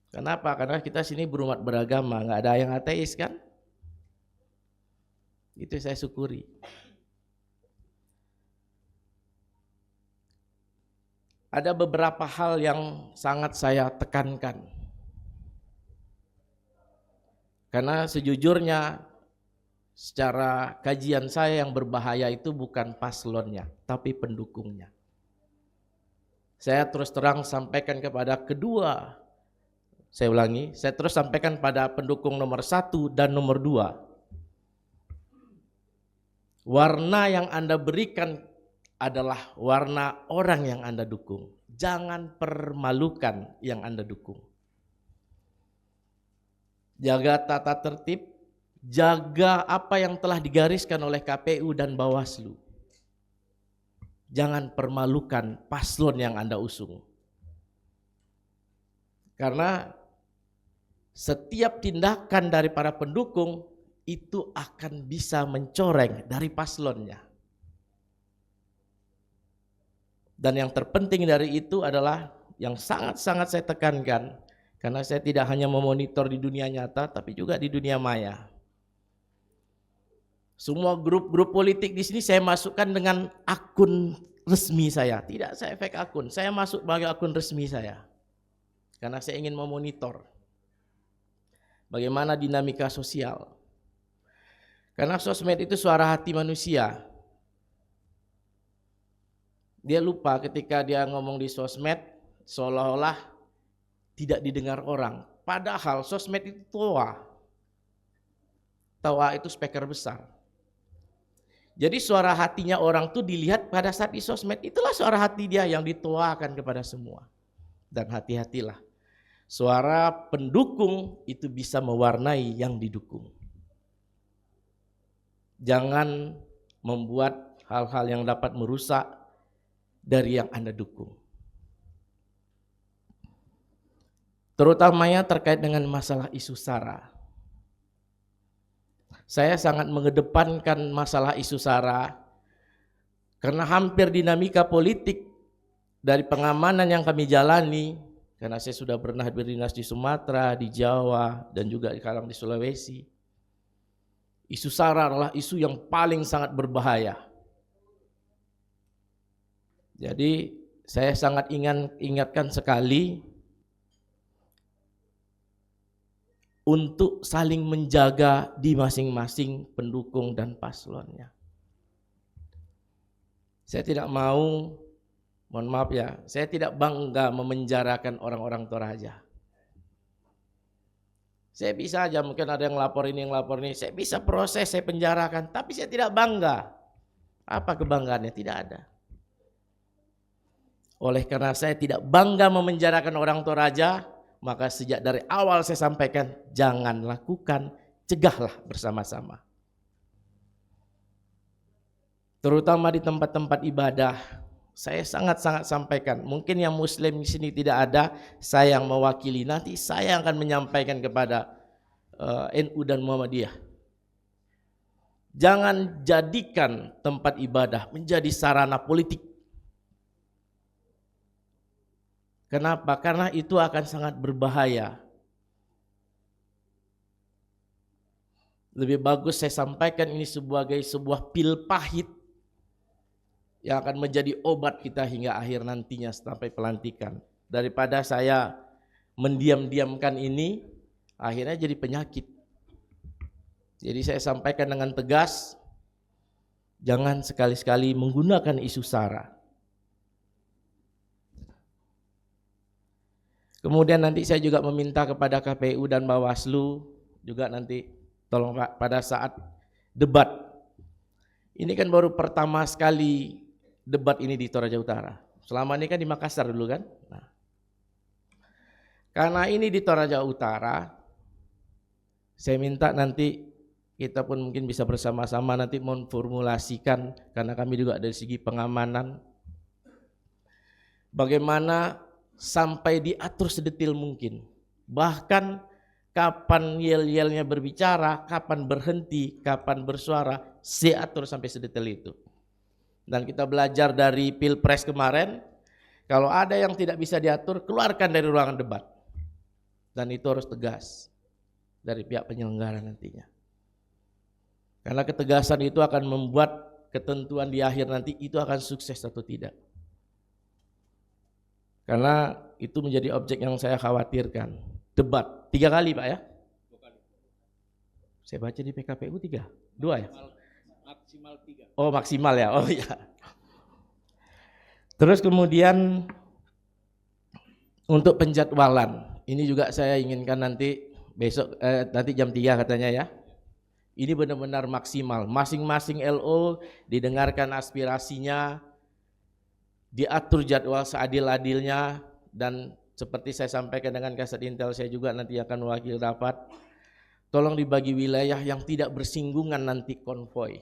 Kenapa? Karena kita sini berumat beragama, nggak ada yang ateis kan? Itu saya syukuri. Ada beberapa hal yang sangat saya tekankan. Karena sejujurnya secara kajian saya yang berbahaya itu bukan paslonnya, tapi pendukungnya. Saya terus terang sampaikan kepada kedua, saya ulangi, saya terus sampaikan pada pendukung nomor 1 dan nomor 2. Warna yang Anda berikan adalah warna orang yang Anda dukung. Jangan permalukan yang Anda dukung. Jaga tata tertib, jaga apa yang telah digariskan oleh KPU dan Bawaslu. Jangan permalukan paslon yang Anda usung. Karena setiap tindakan dari para pendukung itu akan bisa mencoreng dari paslonnya. Dan yang terpenting dari itu adalah yang sangat-sangat saya tekankan, karena saya tidak hanya memonitor di dunia nyata tapi juga di dunia maya. Semua grup-grup politik di sini saya masukkan dengan akun resmi saya. Tidak saya fake akun, saya masuk sebagai akun resmi saya. Karena saya ingin memonitor bagaimana dinamika sosial. Karena sosmed itu suara hati manusia. Dia lupa ketika dia ngomong di sosmed seolah-olah tidak didengar orang. Padahal sosmed itu toa. Toa itu speaker besar. Jadi suara hatinya orang tuh dilihat pada saat di sosmed. Itulah suara hati dia yang ditoakan kepada semua. Dan hati-hatilah. Suara pendukung itu bisa mewarnai yang didukung. Jangan membuat hal-hal yang dapat merusak dari yang Anda dukung. Terutamanya terkait dengan masalah isu SARA. Saya sangat mengedepankan masalah isu SARA karena hampir dinamika politik dari pengamanan yang kami jalani, karena saya sudah pernah berdinas di Sumatera, di Jawa, dan juga sekarang di Sulawesi. Isu SARA adalah isu yang paling sangat berbahaya. Jadi saya sangat ingatkan sekali untuk saling menjaga di masing-masing pendukung dan paslonnya. Saya tidak mau, mohon maaf ya, saya tidak bangga memenjarakan orang-orang Toraja. Saya bisa aja, mungkin ada yang lapor ini, yang lapor ini, saya bisa proses, saya penjarakan, tapi saya tidak bangga. Apa kebanggaannya? Tidak ada. Oleh karena saya tidak bangga memenjarakan orang Toraja, maka sejak dari awal saya sampaikan, jangan lakukan, cegahlah bersama-sama. Terutama di tempat-tempat ibadah, saya sangat-sangat sampaikan. Mungkin yang Muslim di sini tidak ada, saya yang mewakili. Nanti saya akan menyampaikan kepada NU dan Muhammadiyah. Jangan jadikan tempat ibadah menjadi sarana politik. Kenapa? Karena itu akan sangat berbahaya. Lebih bagus saya sampaikan ini sebagai sebuah pil pahit yang akan menjadi obat kita hingga akhir nantinya sampai pelantikan. Daripada saya mendiam-diamkan ini, akhirnya jadi penyakit. Jadi saya sampaikan dengan tegas, jangan sekali-sekali menggunakan isu SARA. Kemudian nanti saya juga meminta kepada KPU dan Bawaslu juga nanti tolong Pak pada saat debat. Ini kan baru pertama sekali debat ini di Toraja Utara. Selama ini kan di Makassar dulu kan. Nah, karena ini di Toraja Utara, saya minta nanti kita pun mungkin bisa bersama-sama nanti memformulasikan, karena kami juga dari segi pengamanan, bagaimana sampai diatur sedetil mungkin. Bahkan kapan yel-yelnya berbicara, kapan berhenti, kapan bersuara, saya atur sampai sedetil itu. Dan kita belajar dari Pilpres kemarin, kalau ada yang tidak bisa diatur, keluarkan dari ruangan debat. Dan itu harus tegas dari pihak penyelenggara nantinya. Karena ketegasan itu akan membuat ketentuan di akhir nanti itu akan sukses atau tidak. Karena itu menjadi objek yang saya khawatirkan. Debat 3 kali Pak ya? 2 kali. Saya baca di PKPU 3, 2 ya? Maksimal 3. Oh maksimal ya, oh ya. Terus kemudian untuk penjadwalan, ini juga saya inginkan nanti besok, nanti jam 3 katanya ya. Ini benar-benar maksimal, masing-masing LO didengarkan aspirasinya, diatur jadwal seadil-adilnya, dan seperti saya sampaikan dengan Kasat Intel saya juga nanti akan mewakili rapat, tolong dibagi wilayah yang tidak bersinggungan nanti konvoi.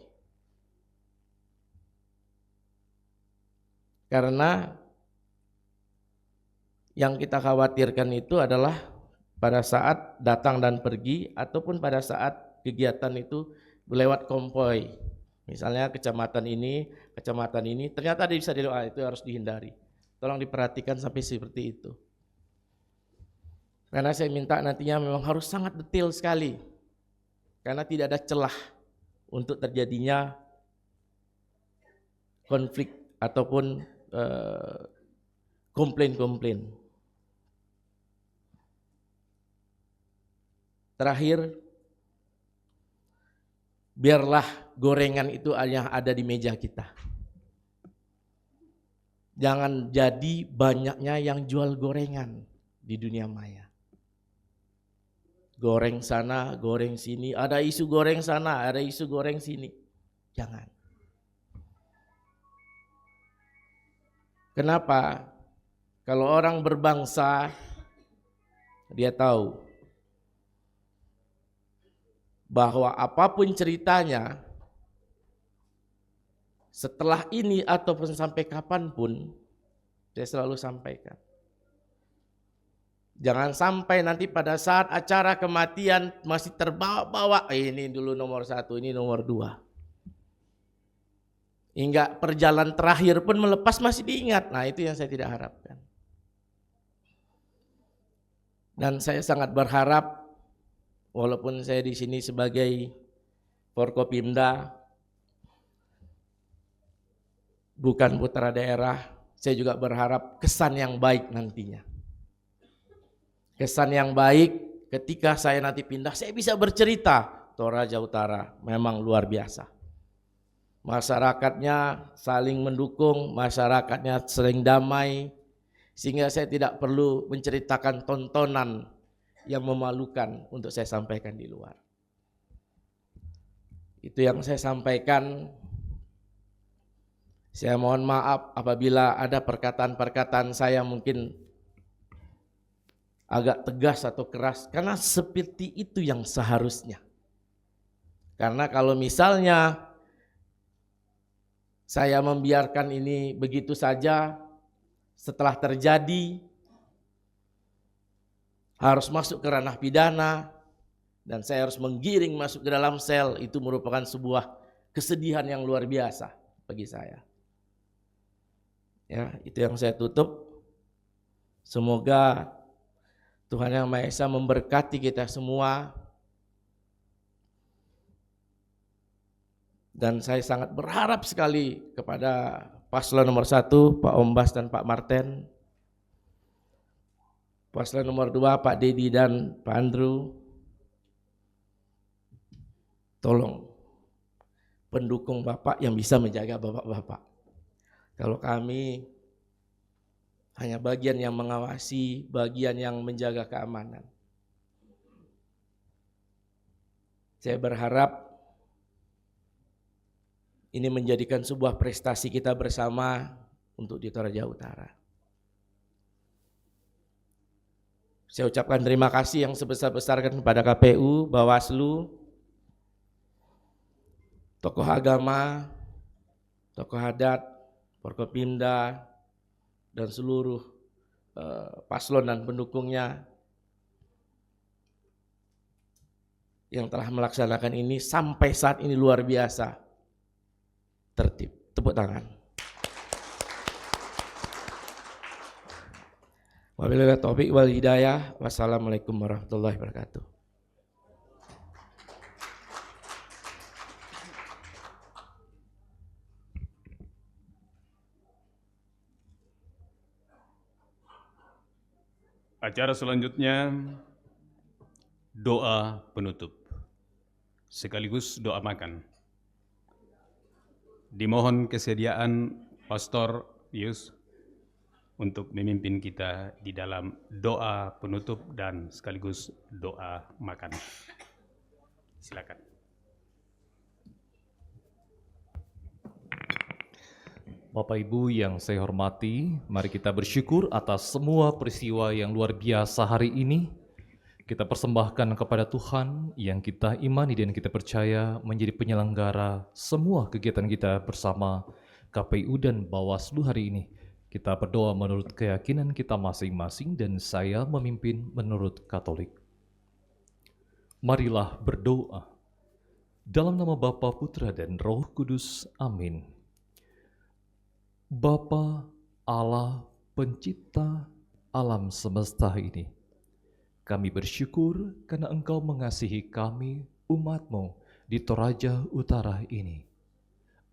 Karena yang kita khawatirkan itu adalah pada saat datang dan pergi ataupun pada saat kegiatan itu lewat konvoi. Misalnya kecamatan ini, ternyata bisa itu harus dihindari. Tolong diperhatikan sampai seperti itu. Karena saya minta nantinya memang harus sangat detail sekali. Karena tidak ada celah untuk terjadinya konflik ataupun komplain-komplain. Terakhir, biarlah gorengan itu yang ada di meja kita. Jangan jadi banyaknya yang jual gorengan di dunia maya. Goreng sana, goreng sini, ada isu goreng sana, ada isu goreng sini. Jangan. Kenapa? Kalau orang berbangsa, dia tahu bahwa apapun ceritanya, setelah ini ataupun sampai kapanpun, saya selalu sampaikan. Jangan sampai nanti pada saat acara kematian masih terbawa-bawa, ini dulu nomor 1, ini nomor 2. Hingga perjalanan terakhir pun melepas masih diingat. Nah, itu yang saya tidak harapkan. Dan saya sangat berharap, walaupun saya di sini sebagai Forkopimda, bukan putra daerah, saya juga berharap kesan yang baik nantinya. Kesan yang baik ketika saya nanti pindah, saya bisa bercerita, Toraja Utara memang luar biasa. Masyarakatnya saling mendukung, masyarakatnya sering damai, sehingga saya tidak perlu menceritakan tontonan yang memalukan untuk saya sampaikan di luar. Itu yang saya sampaikan. Saya mohon maaf apabila ada perkataan-perkataan saya mungkin agak tegas atau keras, karena seperti itu yang seharusnya. Karena kalau misalnya saya membiarkan ini begitu saja, setelah terjadi harus masuk ke ranah pidana dan saya harus menggiring masuk ke dalam sel, itu merupakan sebuah kesedihan yang luar biasa bagi saya. Ya, itu yang saya tutup. Semoga Tuhan Yang Maha Esa memberkati kita semua. Dan saya sangat berharap sekali kepada paslon nomor 1, Pak Ombas dan Pak Marten. Paslon nomor 2, Pak Dedi dan Pak Andrew. Tolong pendukung Bapak yang bisa menjaga Bapak-Bapak. Kalau kami hanya bagian yang mengawasi, bagian yang menjaga keamanan. Saya berharap ini menjadikan sebuah prestasi kita bersama untuk di Toraja Utara. Saya ucapkan terima kasih yang sebesar-besarnya kepada KPU, Bawaslu, tokoh agama, tokoh adat, Forkopimda, dan seluruh paslon dan pendukungnya yang telah melaksanakan ini sampai saat ini luar biasa. Tertib, tepuk tangan. Wabillahi taufiq wal hidayah. Wassalamualaikum warahmatullahi wabarakatuh. Acara selanjutnya doa penutup sekaligus doa makan. Dimohon kesediaan Pastor Yus untuk memimpin kita di dalam doa penutup dan sekaligus doa makan. Silakan. Bapak Ibu yang saya hormati, mari kita bersyukur atas semua peristiwa yang luar biasa hari ini. kita persembahkan kepada Tuhan yang kita imani dan kita percaya menjadi penyelenggara semua kegiatan kita bersama KPU dan Bawaslu hari ini. Kita berdoa menurut keyakinan kita masing-masing dan saya memimpin menurut Katolik. Marilah berdoa. Dalam nama Bapa, Putra, dan Roh Kudus. Amin. Bapa Allah pencipta alam semesta ini, kami bersyukur karena Engkau mengasihi kami, umat-Mu di Toraja Utara ini.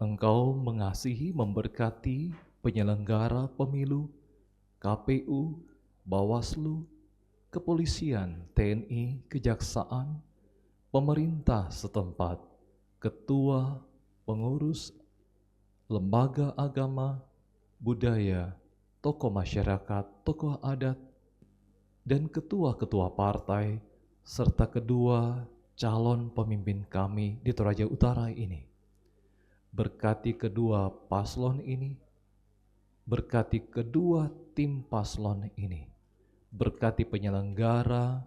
Engkau mengasihi, memberkati penyelenggara pemilu, KPU, Bawaslu, kepolisian, TNI, kejaksaan, pemerintah setempat, ketua, pengurus, lembaga agama, budaya, tokoh masyarakat, tokoh adat, dan ketua-ketua partai, serta kedua calon pemimpin kami di Toraja Utara ini. Berkati kedua paslon ini, berkati kedua tim paslon ini, berkati penyelenggara,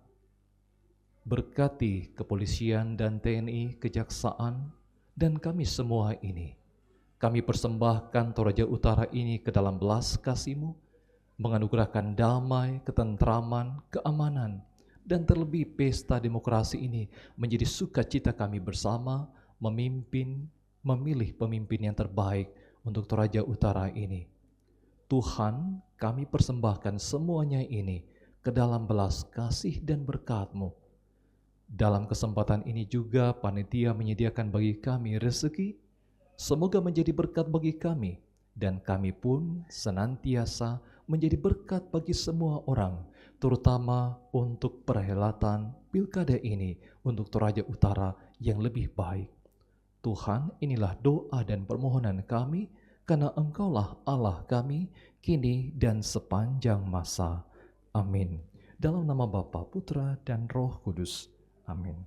berkati kepolisian dan TNI, kejaksaan, dan kami semua ini. Kami persembahkan Toraja Utara ini ke dalam belas kasih-Mu, menganugerahkan damai, ketentraman, keamanan, dan terlebih pesta demokrasi ini menjadi sukacita kami bersama memilih pemimpin yang terbaik untuk Toraja Utara ini. Tuhan, kami persembahkan semuanya ini ke dalam belas kasih dan berkat-Mu. Dalam kesempatan ini juga panitia menyediakan bagi kami rezeki, semoga menjadi berkat bagi kami, dan kami pun senantiasa menjadi berkat bagi semua orang, terutama untuk perhelatan pilkada ini untuk Toraja Utara yang lebih baik. Tuhan, inilah doa dan permohonan kami, karena Engkaulah Allah kami, kini dan sepanjang masa. Amin. Dalam nama Bapa, Putra, dan Roh Kudus. Amin.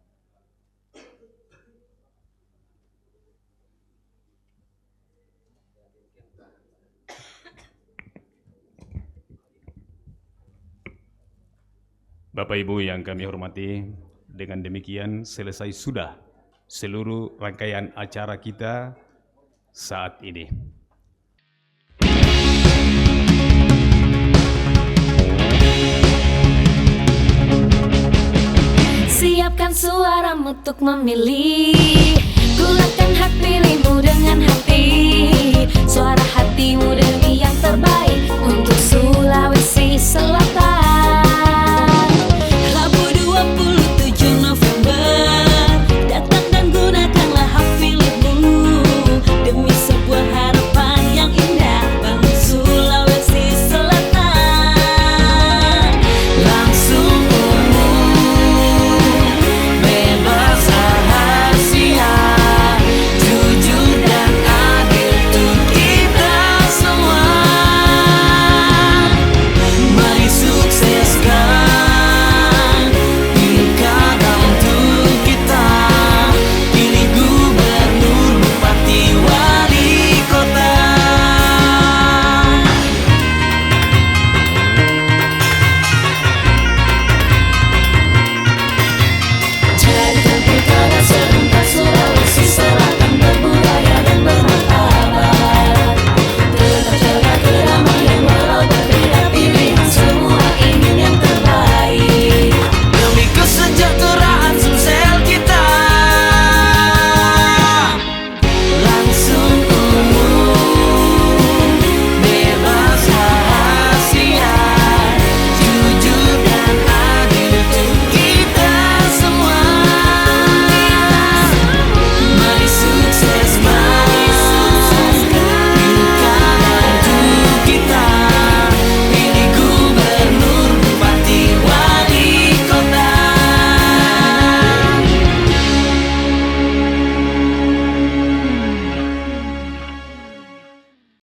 Bapak Ibu yang kami hormati, dengan demikian selesai sudah seluruh rangkaian acara kita saat ini. Siapkan suaramu untuk memilih, gunakan hak pilihmu.